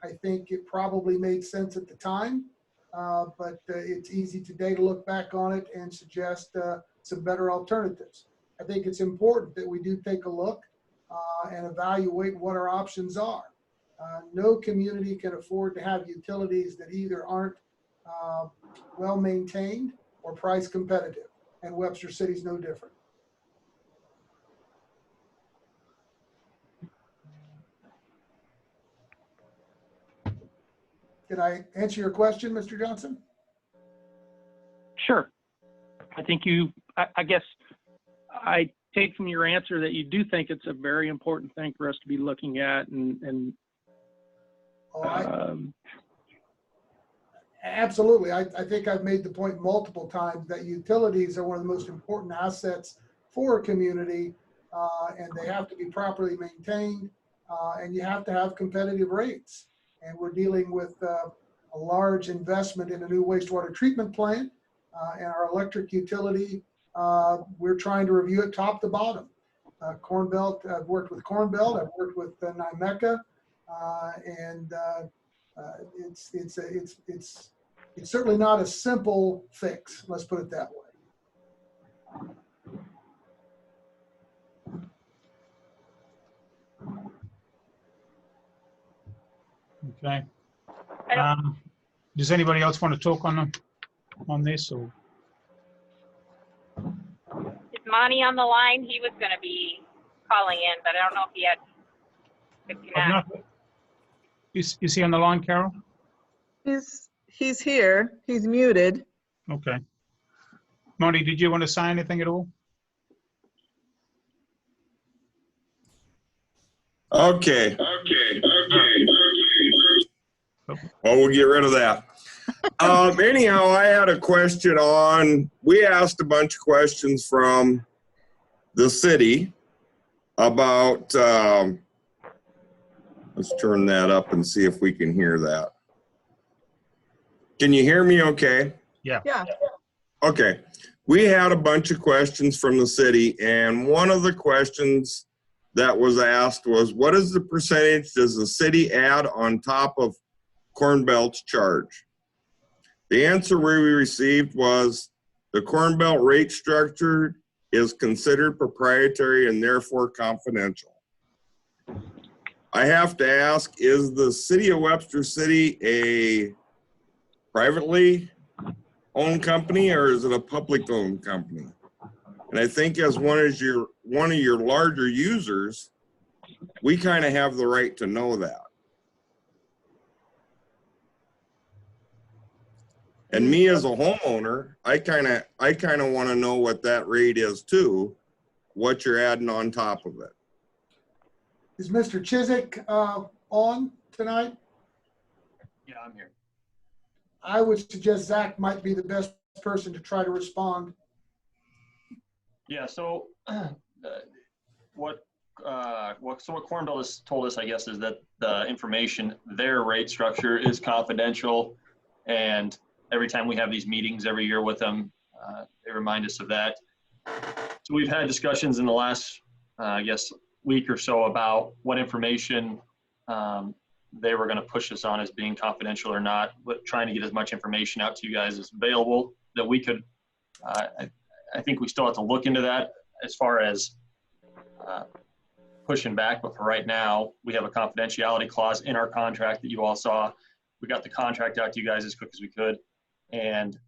I think it probably made sense at the time, but it's easy today to look back on it and suggest some better alternatives. I think it's important that we do take a look and evaluate what our options are. No community can afford to have utilities that either aren't well maintained or price competitive, and Webster City is no different. Can I answer your question, Mr. Johnson? Sure. I think I guess I take from your answer that you do think it's a very important thing for us to be looking at and Absolutely. I think I've made the point multiple times that utilities are one of the most important assets for a community, and they have to be properly maintained, and you have to have competitive rates. And we're dealing with a large investment in a new wastewater treatment plant, and our electric utility, we're trying to review it top to bottom. Corn Belt, I've worked with Corn Belt, I've worked with NYMECA, and it's certainly not a simple fix. Let's put it that way. Okay. Does anybody else want to talk on this? Or Is Monty on the line? He was going to be calling in, but I don't know if he had to connect. Is he on the line, Carol? He's here. He's muted. Okay. Monty, did you want to say anything at all? Okay. Well, we'll get rid of that. Anyhow, I had a question we asked a bunch of questions from the city about, let's turn that up and see if we can hear that. Can you hear me okay? Yeah. Yeah. Okay. We had a bunch of questions from the city, and one of the questions that was asked was, what is the percentage does the city add on top of Corn Belt's charge? The answer we received was the Corn Belt rate structure is considered proprietary and therefore confidential. I have to ask, is the city of Webster City a privately owned company or is it a public owned company? And I think as one of your larger users, we kind of have the right to know that. And me as a homeowner, I kind of want to know what that rate is too, what you're adding on top of it. Is Mr. Chiswick on tonight? Yeah, I'm here. I would suggest Zach might be the best person to try to respond. Yeah, so what Corn Belt has told us, I guess, is that the information, their rate structure is confidential, and every time we have these meetings every year with them, they remind us of that. So we've had discussions in the last, I guess, week or so about what information they were going to push us on as being confidential or not, but trying to get as much information out to you guys as available that we could. I think we still have to look into that as far as pushing back, but for right now, we have a confidentiality clause in our contract that you all saw. We got the contract out to you guys as quick as we could. And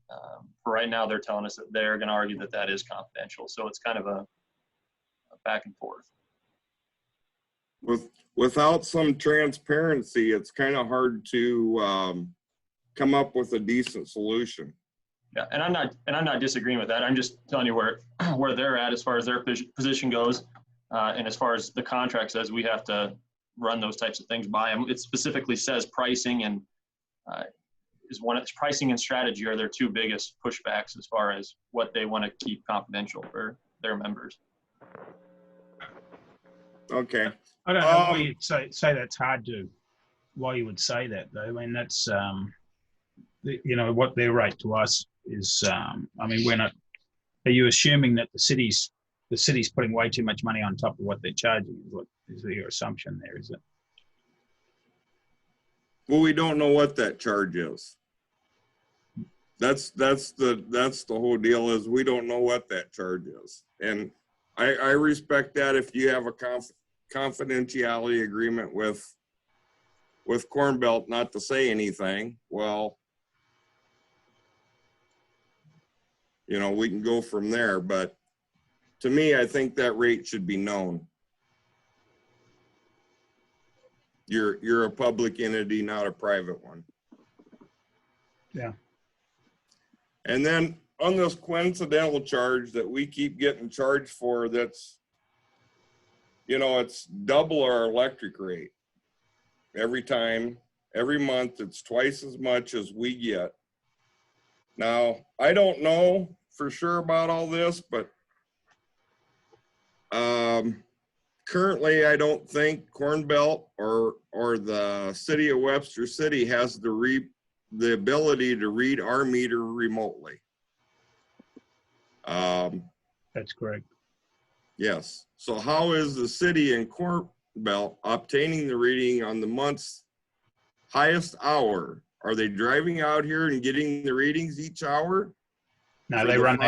for right now, they're telling us that they're going to argue that that is confidential. So it's kind of a back and forth. Without some transparency, it's kind of hard to come up with a decent solution. Yeah, and I'm not disagreeing with that. I'm just telling you where they're at as far as their position goes, and as far as the contract says, we have to run those types of things by them. It specifically says pricing and pricing and strategy are their two biggest pushbacks as far as what they want to keep confidential for their members. Okay. I don't know why you'd say that's hard to. Why you would say that though? I mean, that's what their rate to us is. I mean, we're not. Are you assuming that the city's putting way too much money on top of what they're charging? What is your assumption there? Is it? Well, we don't know what that charge is. That's the whole deal is we don't know what that charge is, and I respect that if you have a confidentiality agreement with Corn Belt not to say anything. Well, we can go from there, but to me, I think that rate should be known. You're a public entity, not a private one. Yeah. And then on this coincidental charge that we keep getting charged for, that's, you know, it's double our electric rate. Every time, every month, it's twice as much as we get. Now, I don't know for sure about all this, but currently I don't think Corn Belt or the city of Webster City has the ability to read our meter remotely. That's correct. Yes. So how is the city in Corn Belt obtaining the reading on the month's highest hour? Are they driving out here and getting the readings each hour? No, For they the run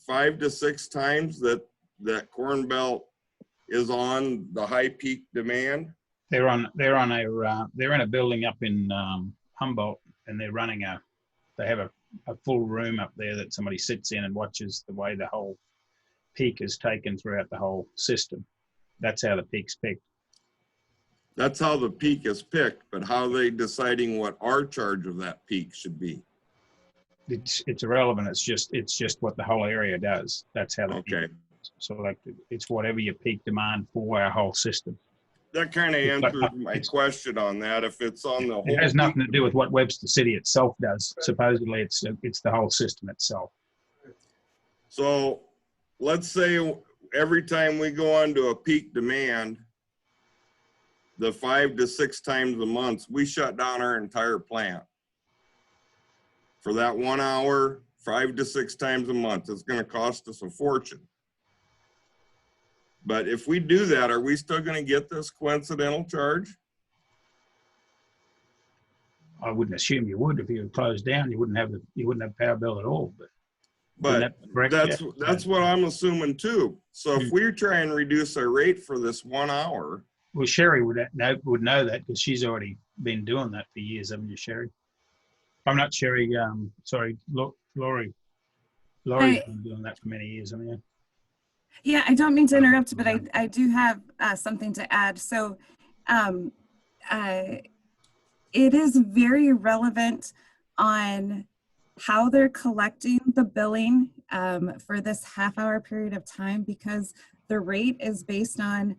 five to six times that Corn Belt is on the high peak demand. They're in a building up in Humboldt, and they have a full room up there that somebody sits in and watches the way the whole peak is taken throughout the whole system. That's how the peak's picked. That's how the peak is picked, but how are they deciding what our charge of that peak should be? It's irrelevant. It's just what the whole area does. That's how the okay. peak is selected. It's whatever your peak demand for our whole system. That kind of answers my question on that. If it's on the whole, it has nothing to do with what Webster City itself does. Supposedly, it's the whole system itself. So, let's say every time we go on to a peak demand, the 5 to 6 times a month, we shut down our entire plant. For that 1 hour, 5 to 6 times a month, it's going to cost us a fortune. But if we do that, are we still going to get this coincidental charge? I wouldn't assume you would. If you were closed down, you wouldn't have power bill at all. But that's what I'm assuming too. So if we try and reduce our rate for this 1 hour. Well, Sherry would know that because she's already been doing that for years, haven't you, Sherry? I'm not Sherry. Sorry, Laurie. Laurie's been doing that for many years, haven't you? Yeah, I don't mean to interrupt, but I do have something to add. So it is very relevant on how they're collecting the billing for this half-hour period of time, because the rate is based on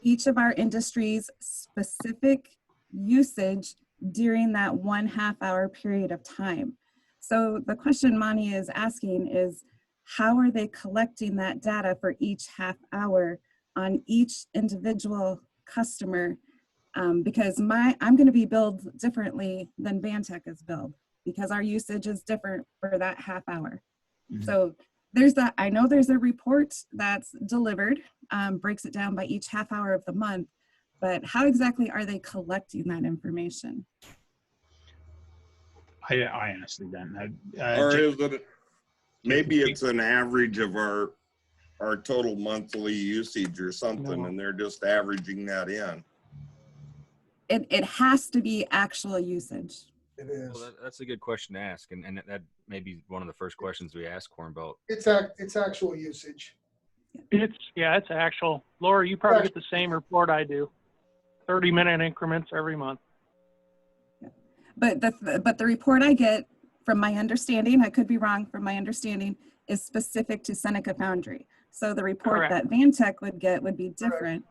each of our industry's specific usage during that 1 half-hour period of time. So the question Monty is asking is, how are they collecting that data for each half hour on each individual customer? Because I'm going to be billed differently than Vantech is billed because our usage is different for that half hour. Mm-hmm. So I know there's a report that's delivered, breaks it down by each half hour of the month, but how exactly are they collecting that information? I honestly don't know. Or is it, maybe it's an average of our total monthly usage or something, and they're just averaging that in. It has to be actual usage. It is. Well, that's a good question to ask, and that may be one of the first questions we ask Corn Belt. It's actual usage. It's actual. Laura, you probably get the same report I do. 30-minute increments every month. But the report I get, from my understanding, I could be wrong, from my understanding, is specific to Seneca Foundry. So the report that Vantech would get would be different.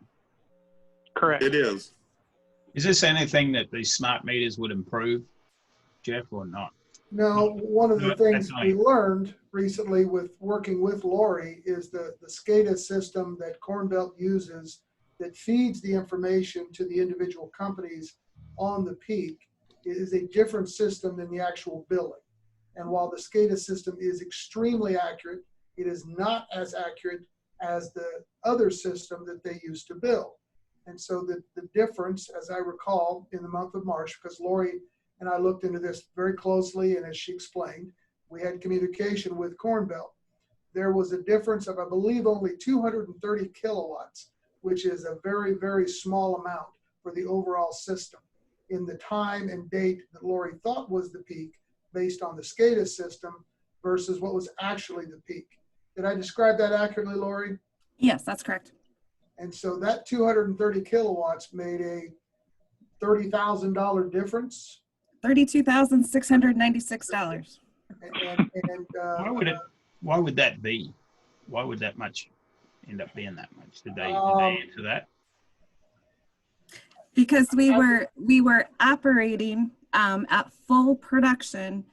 Correct. It is. Is this anything that these smart meters would improve, Jeff, or not? No, one of the things we learned recently with working with Lori is the SCADA system that Corn Belt uses that feeds the information to the individual companies on the peak is a different system than the actual billing. And while the SCADA system is extremely accurate, it is not as accurate as the other system that they use to bill. And so the difference, as I recall, in the month of March, because Lori and I looked into this very closely, and as she explained, we had communication with Corn Belt. There was a difference of, I believe, only 230 kilowatts, which is a very, very small amount for the overall system in the time and date that Lori thought was the peak based on the SCADA system versus what was actually the peak. Did I describe that accurately, Lori? Yes, that's correct. And so that 230 kilowatts made a $30,000 difference $32,696. Why would that be? Why would that much end up being that much? Did they answer that? Because we were operating at full production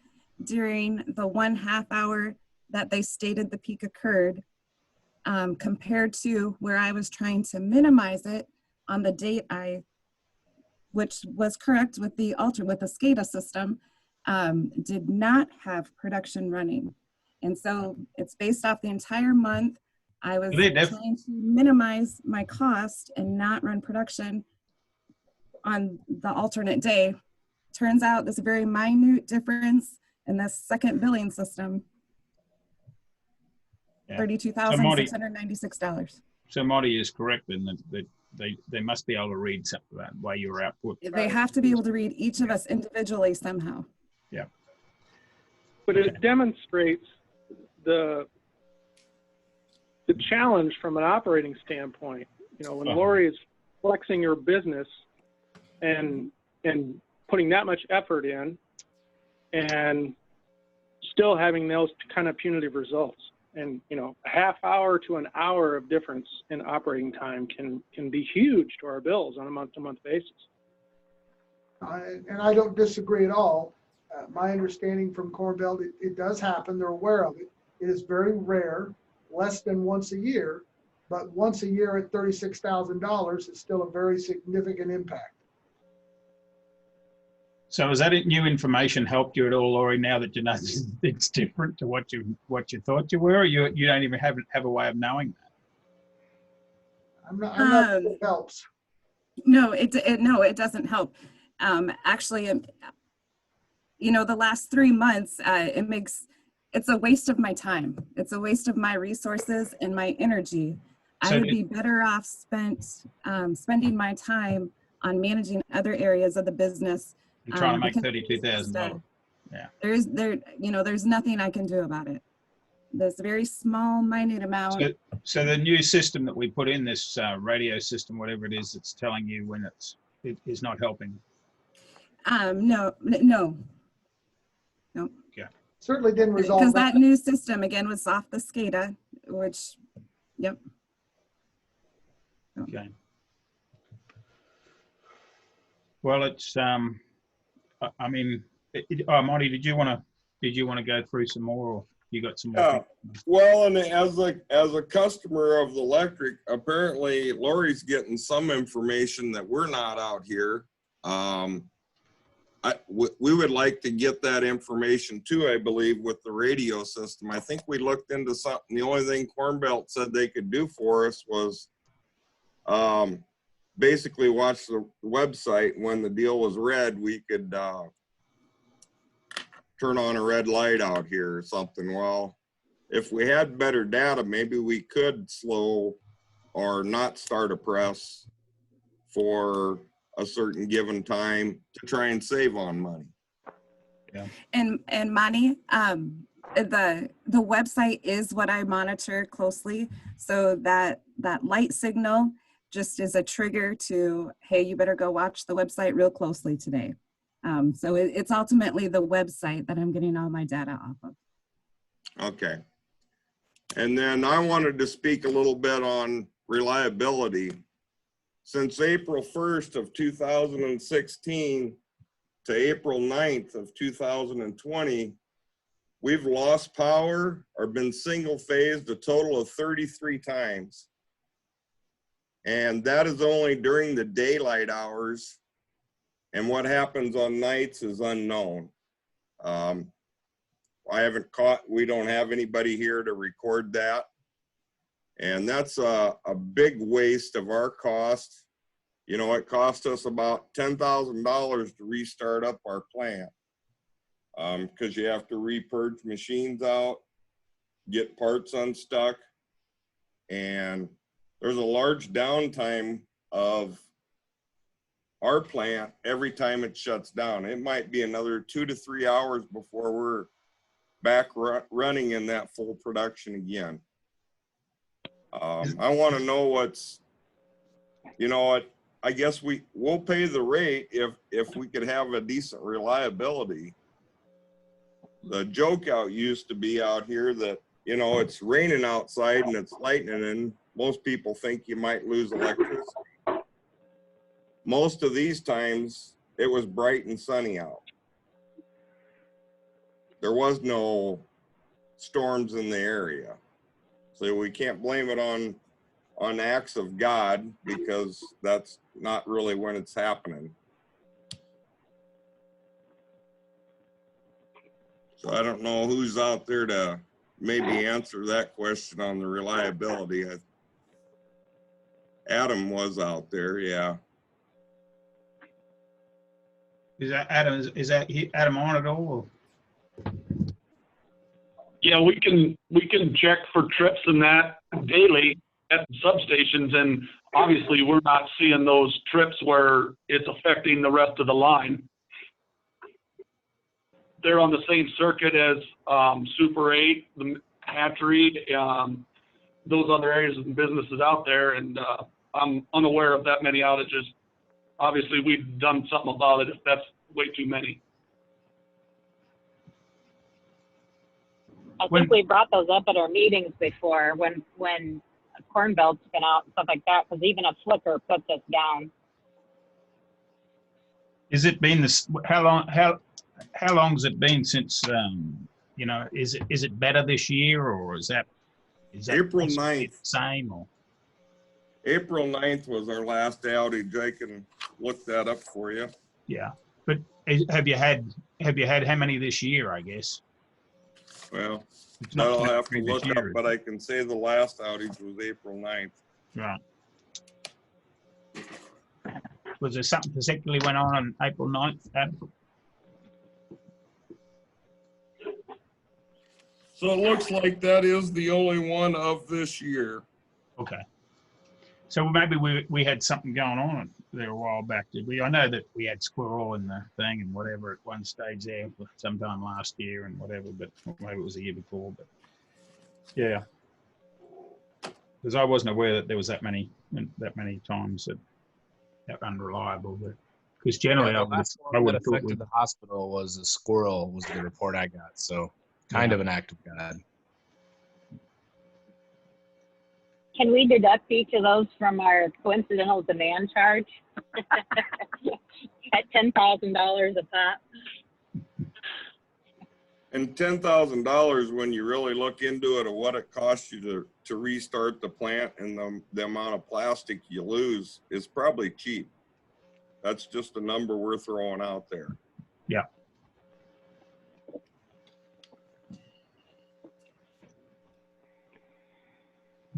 during the 1/2 hour that they stated the peak occurred, compared to where I was trying to minimize it on the date which was correct with the SCADA system, did not have production running. And so it's based off the entire month. I was trying to minimize my cost and not run production on the alternate day. Turns out there's a very minute difference in the second billing system. $32,696. So Marty is correct in that they must be able to read something about why your output. They have to be able to read each of us individually somehow. Yeah. But it demonstrates the challenge from an operating standpoint. You know, when Lori is flexing your business and putting that much effort in and still having those kind of punitive results. And, you know, a 1/2 hour to an hour of difference in operating time can be huge to our bills on a month-to-month basis. And I don't disagree at all. My understanding from Corn Belt, it does happen. They're aware of it. It is very rare, less than once a year, but once a year at $36,000 is still a very significant impact. So has that new information helped you at all, Lori, now that you know it's different to what you thought you were, or you don't even have a way of knowing that? I'm not sure it helps. No, it doesn't help. Actually, you know, the last 3 months, it's a waste of my time. It's a waste of my resources and my energy. I would be better off spending my time on managing other areas of the business. You're trying to make $32,000. Yeah. There's nothing I can do about it. There's a very small, minute amount. So the new system that we put in, this radio system, whatever it is, it's telling you when it is not helping. No. Okay. Certainly didn't resolve because that new system again was off the SCADA, which, yep. Okay. Well, it's I mean, Marty, did you want to go through some more, or you got some more? Yeah. Well, and as a customer of the electric, apparently Lori's getting some information that we're not out here. We would like to get that information too, I believe, with the radio system. I think we looked into something. The only thing Corn Belt said they could do for us was basically watch the website. When the deal was red, we could turn on a red light out here or something. Well, if we had better data, maybe we could slow or not start a press for a certain given time to try and save on money. Yeah. And money, the website is what I monitor closely. So that light signal just is a trigger to, hey, you better go watch the website real closely today. So it's ultimately the website that I'm getting all my data off of. Okay. And then I wanted to speak a little bit on reliability. Since April 1st of 2016 to April 9th of 2020, we've lost power or been single phased a total of 33 times. And that is only during the daylight hours. And what happens on nights is unknown. We don't have anybody here to record that. And that's a big waste of our cost. You know, it cost us about $10,000 to restart up our plant because you have to repurge machines out, get parts unstuck, and there's a large downtime of our plant every time it shuts down. It might be another 2 to 3 hours before we're back running in that full production again. I want to know I guess we'll pay the rate if we could have a decent reliability. The joke used to be out here that, you know, it's raining outside and it's lightning and most people think you might lose electricity. Most of these times it was bright and sunny out. There was no storms in the area. So we can't blame it on acts of God, because that's not really when it's happening. So I don't know who's out there to maybe answer that question on the reliability. Adam was out there, yeah. Is that Adam? Is that Adam on at all? Yeah, we can check for trips and that daily at the substations, and obviously we're not seeing those trips where it's affecting the rest of the line. They're on the same circuit as Super 8, the hatchery, those other areas and businesses out there, and I'm unaware of that many outages. Obviously, we've done something about it if that's way too many. I think we brought those up at our meetings before when Corn Belt's been out and stuff like that, because even a flicker puts us down. Is it been this? How long has it been since? You know, is it better this year, or is that April 9th same? Or April 9th was our last outage. I can look that up for you. Yeah, but have you had how many this year? I guess. Well, I'll have to look up, but I can say the last outage was April 9th. Right. Was there something particularly went on April 9th? So it looks like that is the only one of this year. Okay. So maybe we had something going on there a while back, did we? I know that we had squirrel in the thing and whatever at one stage there sometime last year and whatever, but maybe it was the year before. But yeah, because I wasn't aware that there was that many times that unreliable. But because generally, Yeah, I would have thought affected the hospital was a squirrel was the report I got. So kind of an act of God. Can we deduct each of those from our coincidental demand charge at $10,000 a pop? And $10,000, when you really look into it, of what it costs you to restart the plant and the amount of plastic you lose, is probably cheap. That's just a number we're throwing out there. Yeah.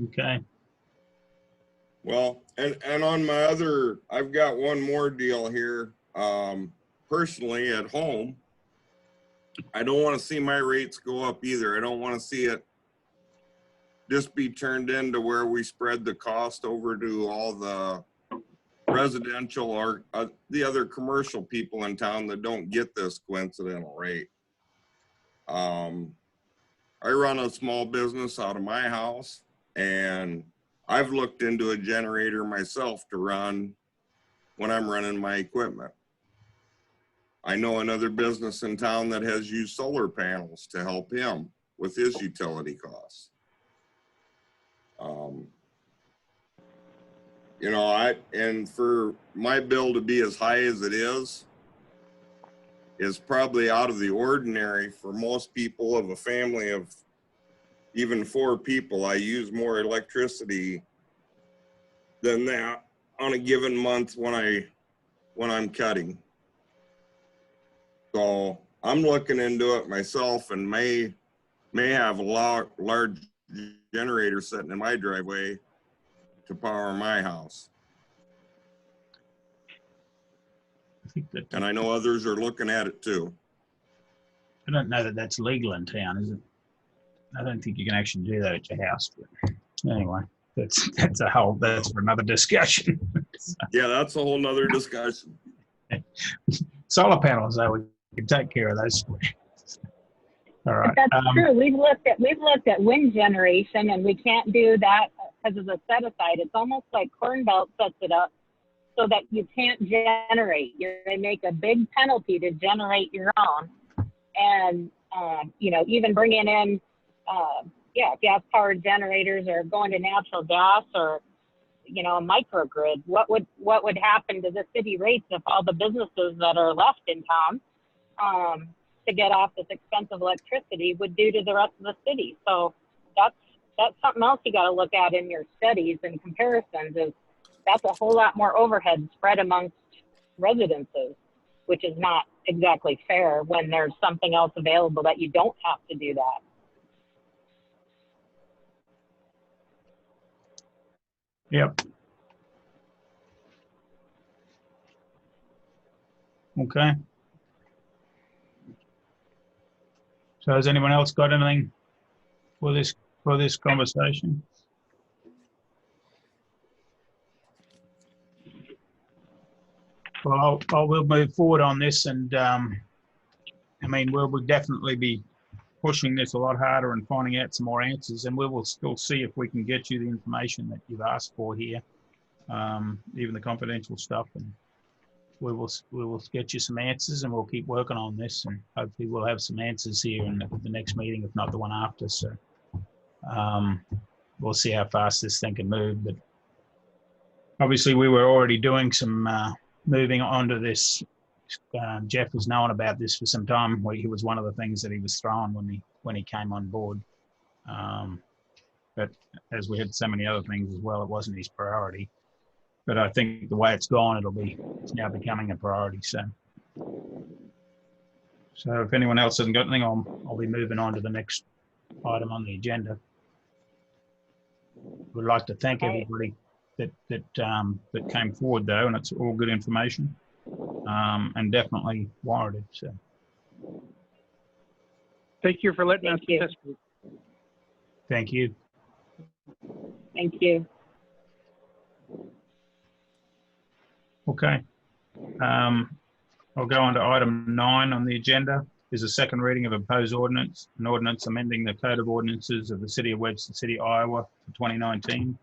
Okay. Well, and on my other, I've got one more deal here. Personally, at home, I don't want to see my rates go up either. I don't want to see it just be turned into where we spread the cost over to all the residential or the other commercial people in town that don't get this coincidental rate. I run a small business out of my house, and I've looked into a generator myself to run when I'm running my equipment. I know another business in town that has used solar panels to help him with his utility costs. You know, and for my bill to be as high as it is probably out of the ordinary for most people. Of a family of even 4 people, I use more electricity than that on a given month when I'm cutting. So I'm looking into it myself, and may have a large generator sitting in my driveway to power my house. And I know others are looking at it too. I don't know that that's legal in town, is it? I don't think you can actually do that at your house. But anyway, that's for another discussion. Yeah, that's a whole nother discussion. Solar panels, though, we can take care of those. All right. But that's true. We've looked at wind generation, and we can't do that because of the set aside. It's almost like Corn Belt sets it up so that you can't generate. They make a big penalty to generate your own. And, even bringing in, gas-powered generators or going to natural gas or, a microgrid. What would happen to the city rates if all the businesses that are left in town to get off this expensive electricity would do to the rest of the city? So that's something else you got to look at in your studies and comparisons. Is that's a whole lot more overhead spread amongst residences, which is not exactly fair when there's something else available that you don't have to do that. Yep. Okay. So has anyone else got anything for this conversation? Well, we'll move forward on this, and we'll definitely be pushing this a lot harder and finding out some more answers, and we will still see if we can get you the information that you've asked for here, even the confidential stuff, and we will get you some answers, and we'll keep working on this, and hopefully we'll have some answers here in the next meeting, if not the one after. So we'll see how fast this thing can move. But obviously we were already doing some moving on to this. Jeff has known about this for some time. It was one of the things that he was throwing when he came on board. But as we had so many other things as well, it wasn't his priority. But I think the way it's gone, it's now becoming a priority. So if anyone else hasn't got anything, I'll be moving on to the next item on the agenda. Would like to thank everybody that came forward, though, and it's all good information, and definitely warranted. So Thank you for letting us participate. thank you. Thank you. Okay. I'll go on to item 9 on the agenda. Is a second reading of a proposed ordinance, an ordinance amending the Code of Ordinances of the City of Webster City, Iowa for 2019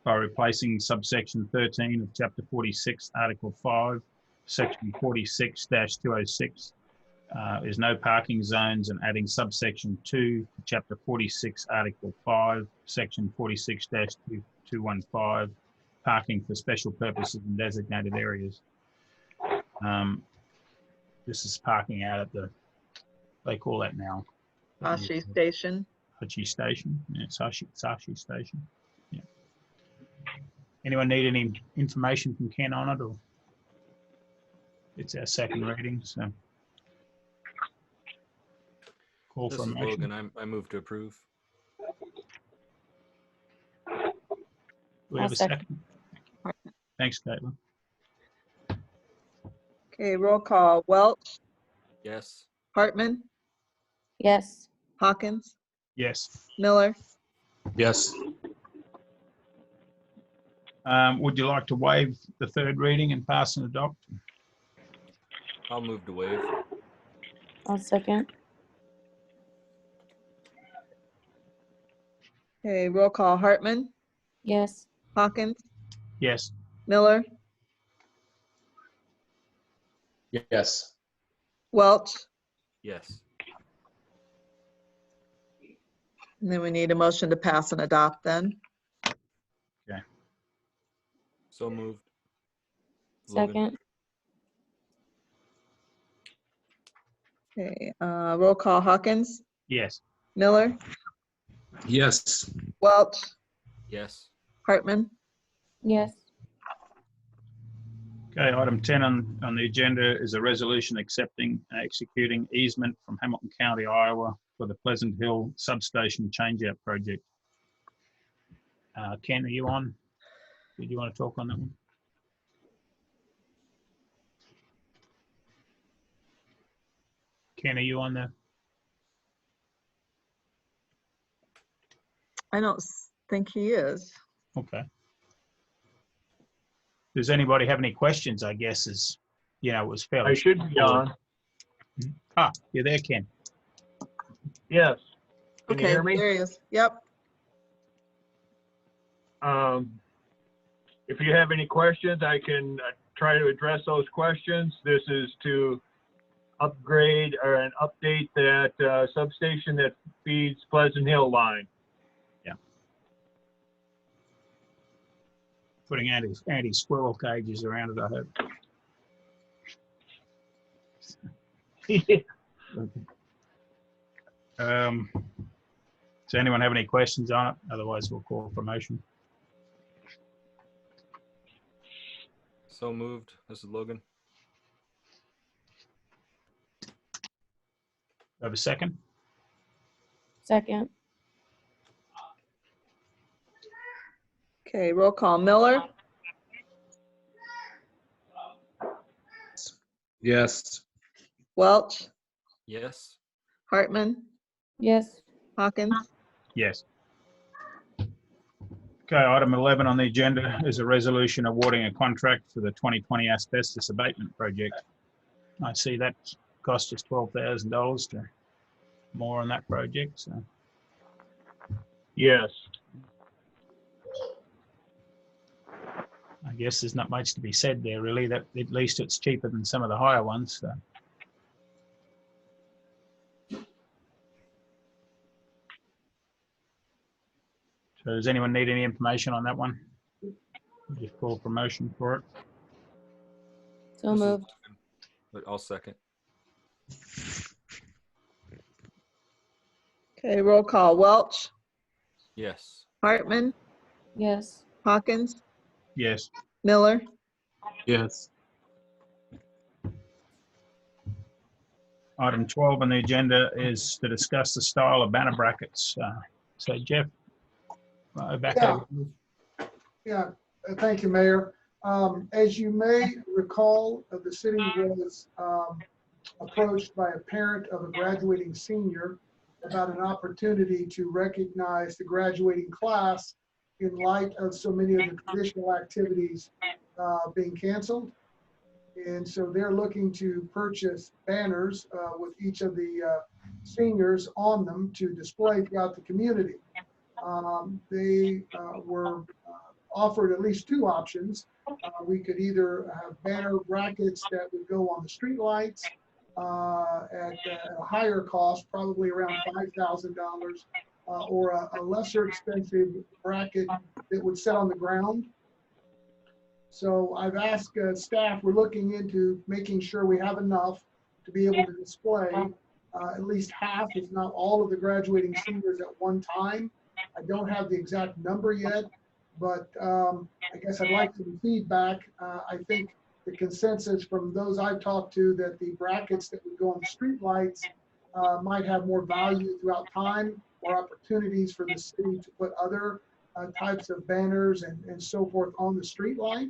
by replacing subsection 13 of Chapter 46, Article 5, Section 46-206 is no parking zones, and adding subsection 2 to Chapter 46, Article 5, Section 46-215, parking for special purposes in designated areas. This is parking out at they call that now? Sashi Station. Sashi Station. Yeah, Sashi Station. Yeah. Anyone need any information from Ken on it, or it's our second reading, so call This for a is motion. Logan. I move to approve. We have a second. Thanks, Caitlin. Okay, roll call. Welch, Yes. Hartman, Yes. Hawkins, Yes. Miller. Yes. Would you like to waive the third reading and pass and adopt? I'll move to waive. I'll second. Okay, roll call. Hartman, Yes. Hawkins, Yes. Miller, Yes. Welch, Yes. and then we need a motion to pass and adopt then. Okay. So moved. Second. Okay, roll call. Hawkins, Yes. Miller, Yes. Welch, Yes. Hartman. Yes. Okay, item 10 on the agenda is a resolution accepting and executing easement from Hamilton County, Iowa for the Pleasant Hill Substation Changeout Project. Ken, are you on? Did you want to talk on that one? Ken, are you on there? I don't think he is. Okay. Does anybody have any questions? I guess it was fairly. I should be on. Ah, you're there, Ken. Yes. Can you Okay, hear me? there he is. Yep. if you have any questions, I can try to address those questions. This is to upgrade or an update that substation that feeds Pleasant Hill line. Yeah. Putting anti-squirrel cages around it, I hope. Does anyone have any questions on it? Otherwise, we'll call for motion. So moved. This is Logan. Have a second? Second. Okay, roll call. Miller, Yes. Welch, Yes. Hartman, Yes. Hawkins. Yes. Okay, item 11 on the agenda is a resolution awarding a contract for the 2020 asbestos abatement project. I see that cost us $12,000 to more on that project. So Yes. I guess there's not much to be said there, really. That at least it's cheaper than some of the higher ones. So. So does anyone need any information on that one? We'll just call for motion for it. So moved. But I'll second. Okay, roll call. Welch, Yes. Hartman, Yes. Hawkins, Yes. Miller. Yes. Item 12 on the agenda is to discuss the style of banner brackets. So Jeff, back over. Yeah, thank you, Mayor. As you may recall, the city was approached by a parent of a graduating senior about an opportunity to recognize the graduating class in light of so many of the traditional activities being canceled. And so they're looking to purchase banners with each of the seniors on them to display throughout the community. They were offered at least two options. We could either have banner brackets that would go on the street lights at a higher cost, probably around $5,000, or a lesser expensive bracket that would sit on the ground. So I've asked staff, we're looking into making sure we have enough to be able to display at least half, if not all, of the graduating seniors at one time. I don't have the exact number yet, but I guess I'd like some feedback. I think the consensus from those I've talked to that the brackets that would go on the street lights might have more value throughout time, or opportunities for the city to put other types of banners and so forth on the street light.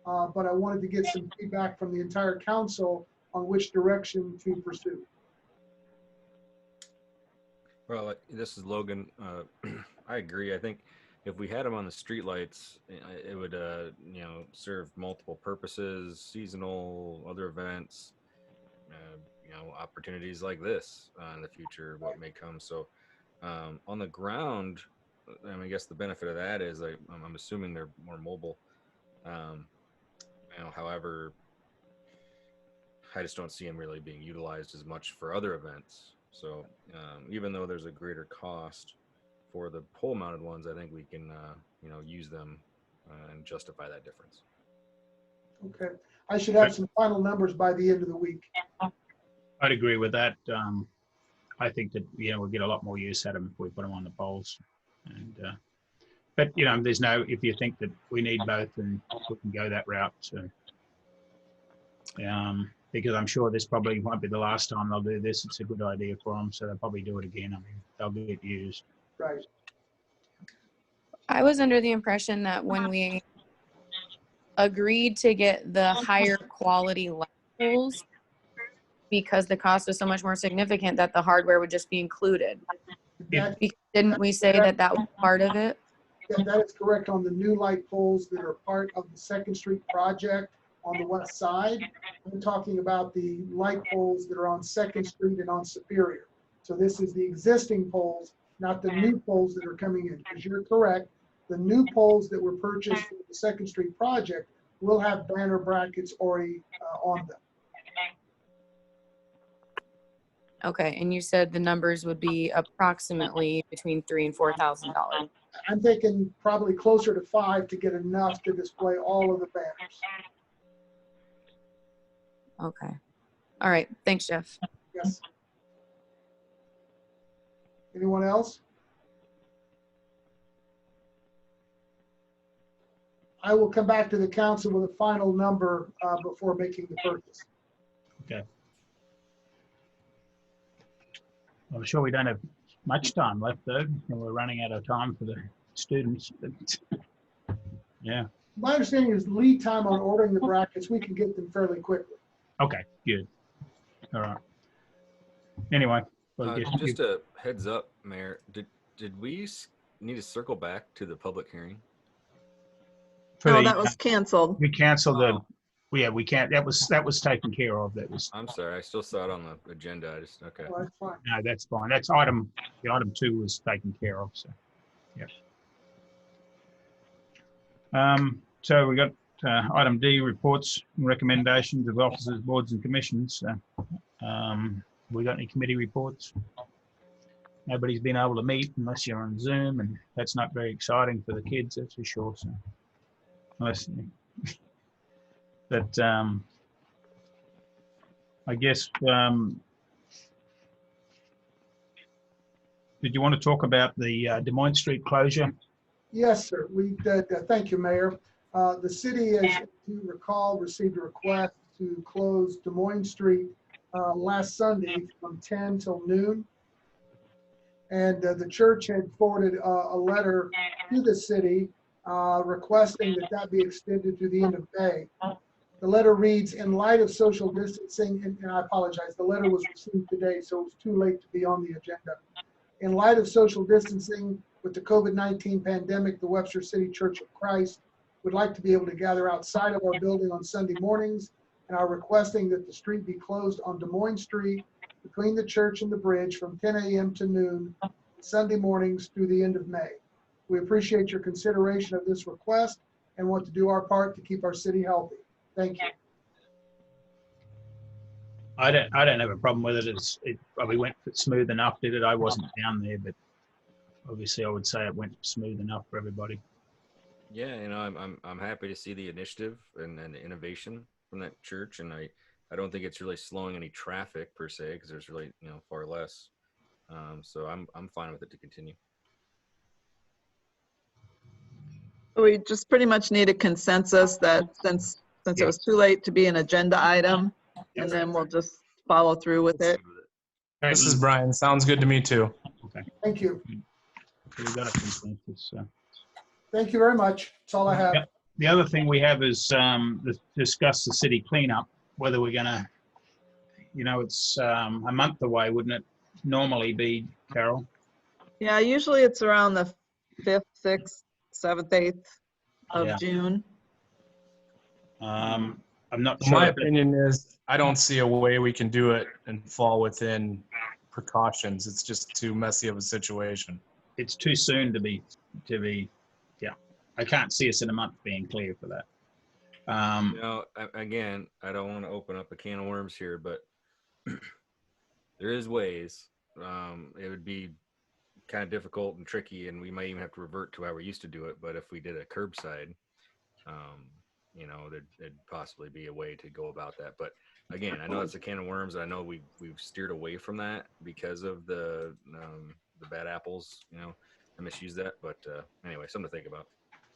But I wanted to get some feedback from the entire council on which direction to pursue. Well, this is Logan. I agree. I think if we had them on the streetlights, it would, you know, serve multiple purposes, seasonal, other events, you know, opportunities like this in the future, what may come. So on the ground, I mean, I guess the benefit of that is I'm assuming they're more mobile. You know, however, I just don't see them really being utilized as much for other events. So even though there's a greater cost for the pole mounted ones, I think we can, you know, use them and justify that difference. Okay. I should have some final numbers by the end of the week. I'd agree with that. I think that, you know, we'll get a lot more use out of them if we put them on the poles. And, but, you know, there's no, if you think that we need both, then we can go that route. So, because I'm sure this probably won't be the last time they'll do this. It's a good idea for them, so they'll probably do it again. I mean, they'll get used. Right. I was under the impression that when we agreed to get the higher quality light poles, because the cost was so much more significant, that the hardware would just be included. Didn't we say that that was part of it? Yeah, that is correct on the new light poles that are part of the 2nd Street project on the west side. I'm talking about the light poles that are on 2nd Street and on Superior. So this is the existing poles, not the new poles that are coming in, because you're correct. The new poles that were purchased for the Second Street project will have banner brackets already on them. Okay, and you said the numbers would be approximately between $3,000 and $4,000. I'm thinking probably closer to 5 to get enough to display all of the banners. Okay. All right. Thanks, Jeff. Yes. Anyone else? I will come back to the council with a final number before making the purchase. Okay. I'm sure we don't have much time left though, and we're running out of time for the students. But yeah. My understanding is lead time on ordering the brackets, we can get them fairly quickly. Okay, good. All right. Anyway, well, I guess just a heads up, Mayor. Did we need to circle back to the public hearing? No, that was canceled. We canceled the. Yeah, we can't. That was taken care of. That was. I'm sorry. I still saw it on the agenda. I just okay. Oh, that's fine. No, that's fine. That's item. The item 2 was taken care of. So, yeah. So we got item D, reports and recommendations of officers, boards, and commissions. We got any committee reports? Nobody's been able to meet unless you're on Zoom, and that's not very exciting for the kids, that's for sure. So, unless, but I guess, did you want to talk about the Des Moines Street closure? Yes, sir. We did. Thank you, Mayor. The city, as you recall, received a request to close Des Moines Street last Sunday from 10 till noon. And the church had forwarded a letter to the city requesting that be extended to the end of May. The letter reads, in light of social distancing, and I apologize, the letter was received today, so it was too late to be on the agenda. In light of social distancing with the COVID-19 pandemic, the Webster City Church of Christ would like to be able to gather outside of our building on Sunday mornings and are requesting that the street be closed on Des Moines Street between the church and the bridge from 10 a.m. to noon Sunday mornings through the end of May. We appreciate your consideration of this request and want to do our part to keep our city healthy. Thank you. I don't have a problem with it. It probably went smooth enough, did it? I wasn't down there, but obviously I would say it went smooth enough for everybody. Yeah, I'm happy to see the initiative and the innovation from that church, and I don't think it's really slowing any traffic per se, because there's really far less. So I'm fine with it to continue. We just pretty much need a consensus that since it was too late to be an agenda item, and then we'll just follow through with it. This is Brian. Sounds good to me too. Okay. Thank you. We got a consensus. Thank you very much. That's all I have. Yep. The other thing we have is discuss the city cleanup, whether we're gonna, it's a month away, wouldn't it normally be, Carol? Yeah, usually it's around the 5th, 6th, 7th, 8th of June. I'm not sure. My opinion is I don't see a way we can do it and fall within precautions. It's just too messy of a situation. It's too soon to be, yeah. I can't see us in a month being clear for that. Again, I don't want to open up a can of worms here, but there is ways. It would be kind of difficult and tricky, and we might even have to revert to how we used to do it. But if we did a curbside, there'd possibly be a way to go about that. But again, I know it's a can of worms. I know we've steered away from that because of the bad apples, I misuse that. But anyway, something to think about.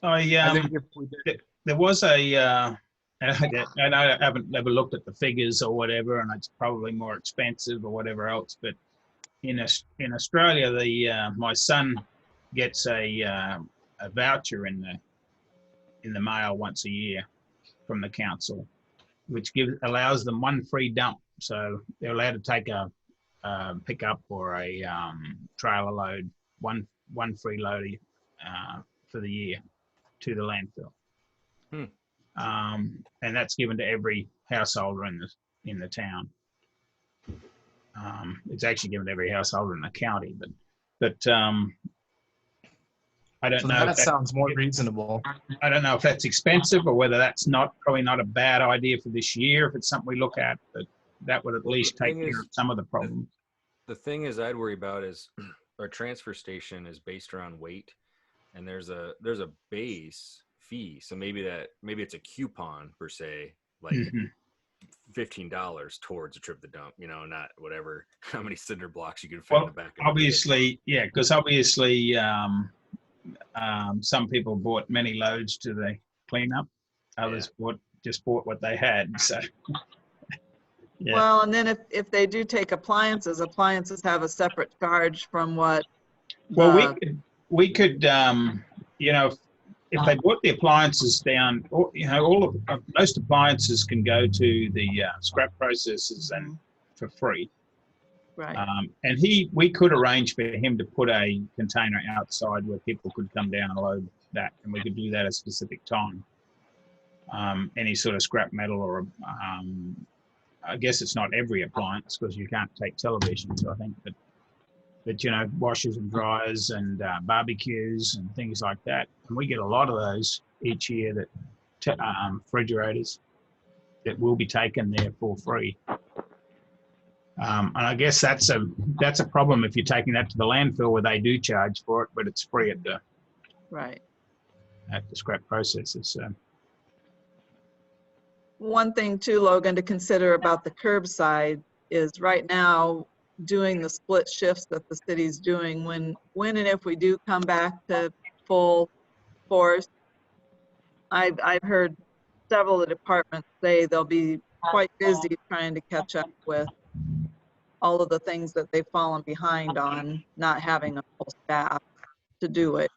I think if we did, there was and I haven't never looked at the figures or whatever, and it's probably more expensive or whatever else. But in Australia, my son gets a voucher in the mail once a year from the council, which allows them one free dump. So they're allowed to take a pickup or a trailer load, one free load for the year to the landfill. And that's given to every householder in the town. It's actually given to every householder in the county, but I don't So know. that sounds more reasonable. I don't know if that's expensive or whether that's probably not a bad idea for this year. If it's something we look at, but that would at least take care of some of the problems. The thing is I'd worry about is our transfer station is based around weight, and there's a base fee. So maybe it's a coupon per se, like $15 towards a trip to dump, not whatever, how many cinder blocks you can fit in the back of obviously, yeah, because obviously some people bought many loads to the cleanup. Others just bought what they had. So, yeah. Well, and then if they do take appliances have a separate charge from what. Well, we could if they brought the appliances down, most appliances can go to the scrap processors and for free. Right. And we could arrange for him to put a container outside where people could come down and load that, and we could do that at a specific time. Any sort of scrap metal or, I guess it's not every appliance because you can't take televisions, I think, but washers and dryers and barbecues and things like that. And we get a lot of those each year, that refrigerators that will be taken there for free. And I guess that's a problem if you're taking that to the landfill where they do charge for it, but it's free at the scrap processors. So. One thing too, Logan, to consider about the curbside is right now doing the split shifts that the city's doing. When and if we do come back to full force, I've heard several of the departments say they'll be quite busy trying to catch up with all of the things that they've fallen behind on, not having a full staff to do it.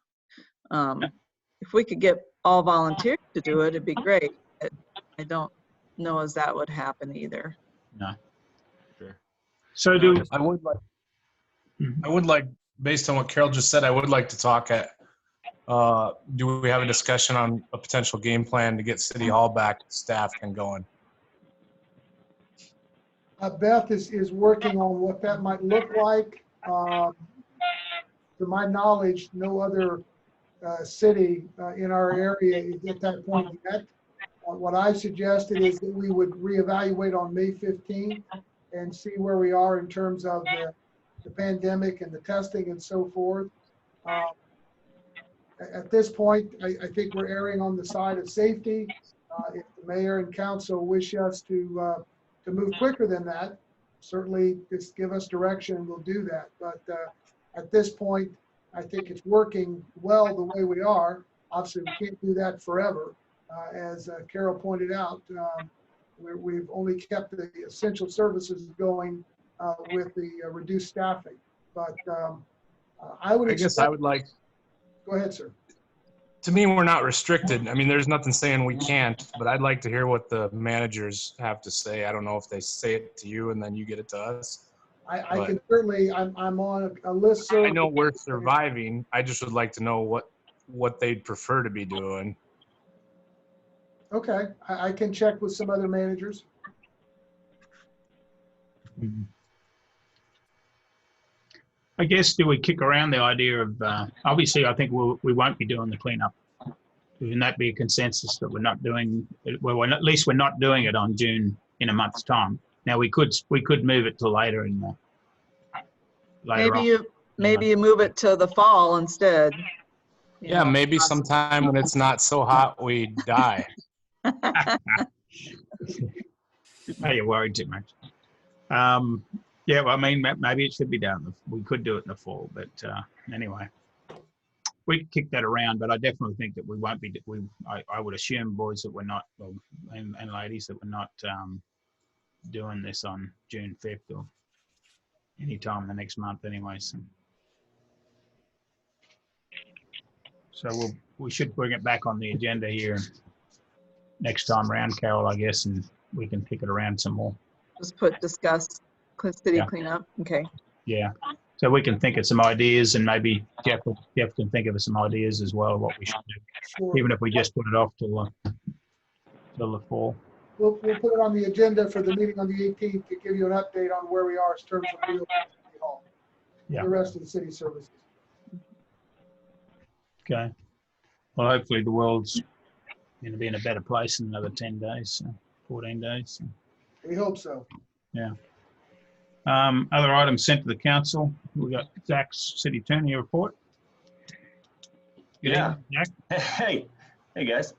If we could get all volunteers to do it, it'd be great. But I don't know as that would happen either. No. Sure. So I would like, based on what Carol just said, I would like to talk do we have a discussion on a potential game plan to get City Hall back staffed and going? Beth is working on what that might look like. To my knowledge, no other city in our area is at that point yet. What I suggested is that we would reevaluate on May 15th and see where we are in terms of the pandemic and the testing and so forth. At this point, I think we're erring on the side of safety. If the mayor and council wish us to move quicker than that, certainly just give us direction and we'll do that. But at this point, I think it's working well the way we are. Obviously, we can't do that forever. As Carol pointed out, we've only kept the essential services going with the reduced staffing. But I guess I would like. Go ahead, sir. To me, we're not restricted. I mean, there's nothing saying we can't, but I'd like to hear what the managers have to say. I don't know if they say it to you and then you get it to us. I can certainly, I'm on a list. I know we're surviving. I just would like to know what they'd prefer to be doing. Okay, I can check with some other managers. I guess, do we kick around the idea of, obviously, I think we won't be doing the cleanup. Wouldn't that be a consensus that we're not doing, well, at least we're not doing it on June in a month's time. Now, we could move it to later in the, Maybe you move it to the fall instead. Yeah, maybe sometime when it's not so hot, we die. Now you're worried too much. Yeah, well, I mean, maybe it should be done. We could do it in the fall, but anyway, we could kick that around. But I definitely think that we won't be. I would assume, boys, that we're not, and ladies, that we're not doing this on June 5th or any time in the next month, anyway. So we should bring it back on the agenda here next time round, Carol, I guess, and we can kick it around some more. Just discuss city cleanup. Okay. Yeah. So we can think of some ideas, and maybe Jeff can think of some ideas as well, what we should do, Sure. even if we just put it off till the fall. We'll put it on the agenda for the meeting on the 18th to give you an update on where we are in terms of reopening City Hall. Yeah. The rest of the city services. Okay. Well, hopefully the world's going to be in a better place in another 10 days, so 14 days. So, We hope so. yeah. Other items sent to the council. We got Zach's city attorney report. Good Yeah. evening, Zach. Hey guys.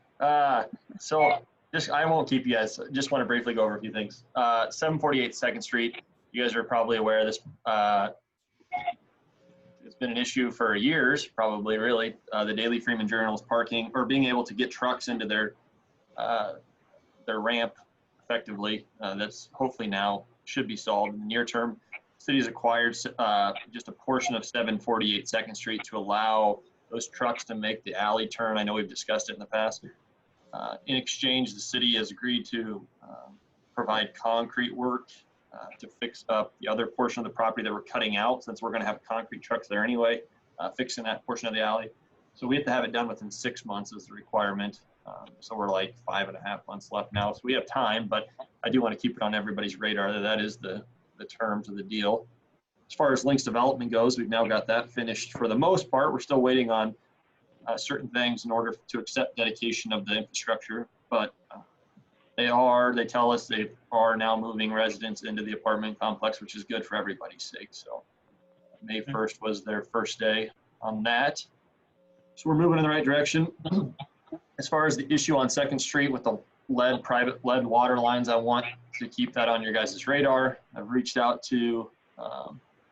So just, I won't keep you guys. Just want to briefly go over a few things. 748 2nd Street. You guys are probably aware of this. It's been an issue for years, probably really. The Daily Freeman Journal's parking or being able to get trucks into their ramp effectively. That's hopefully now should be solved in the near term. City's acquired just a portion of 748 2nd Street to allow those trucks to make the alley turn. I know we've discussed it in the past. In exchange, the city has agreed to provide concrete work to fix up the other portion of the property that we're cutting out, since we're going to have concrete trucks there anyway, fixing that portion of the alley. So we have to have it done within 6 months as the requirement. So we're like 5.5 months left now. So we have time, but I do want to keep it on everybody's radar that is the terms of the deal. As far as Links development goes, we've now got that finished for the most part. We're still waiting on certain things in order to accept dedication of the infrastructure, but they tell us they are now moving residents into the apartment complex, which is good for everybody's sake. So May 1st was their first day on that. So we're moving in the right direction. As far as the issue on 2nd Street with the private lead water lines, I want to keep that on your guys' radar. I've reached out to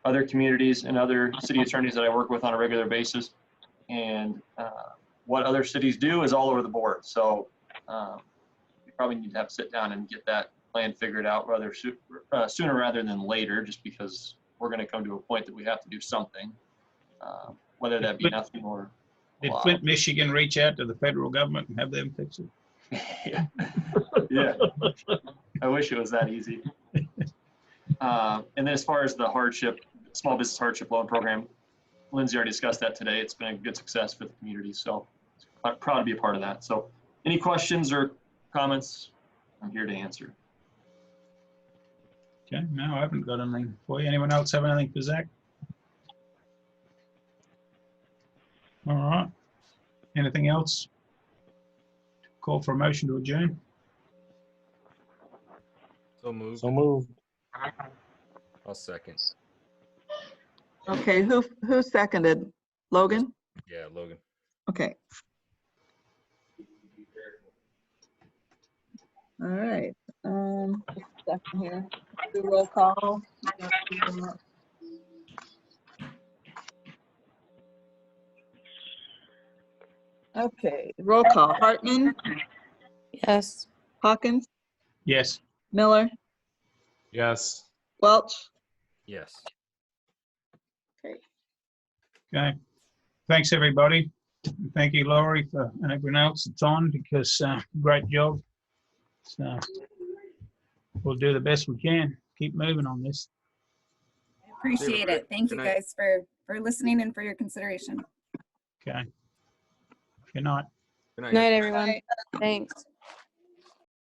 other communities and other city attorneys that I work with on a regular basis. And what other cities do is all over the board. So we probably need to have to sit down and get that plan figured out rather sooner rather than later, just because we're going to come to a point that we have to do something, whether that be nothing or. Did Flint, Michigan reach out to the federal government and have them fix it? Yeah. I wish it was that easy. And then as far as the small business hardship loan program, Lindsay already discussed that today. It's been a good success for the community, so I'm proud to be a part of that. So any questions or comments, I'm here to answer. Okay, no, I haven't got anything for you. Anyone else have anything for Zach? All right. Anything else? Call for a motion to adjourn. So moved. So moved. I'll second. Okay, who seconded? Logan? Yeah, Logan. Okay. All right. Just a second here. Do roll call. Okay, roll call. Hartman? Yes. Hawkins? Yes. Miller? Yes. Welch? Yes. Okay. Okay. Thanks, everybody. Thank you, Laurie, and everyone else that's on, because great job. So we'll do the best we can. Keep moving on this. Appreciate it. Thank you guys for listening and for your consideration. Okay. Good night. Good Night, everyone. Thanks.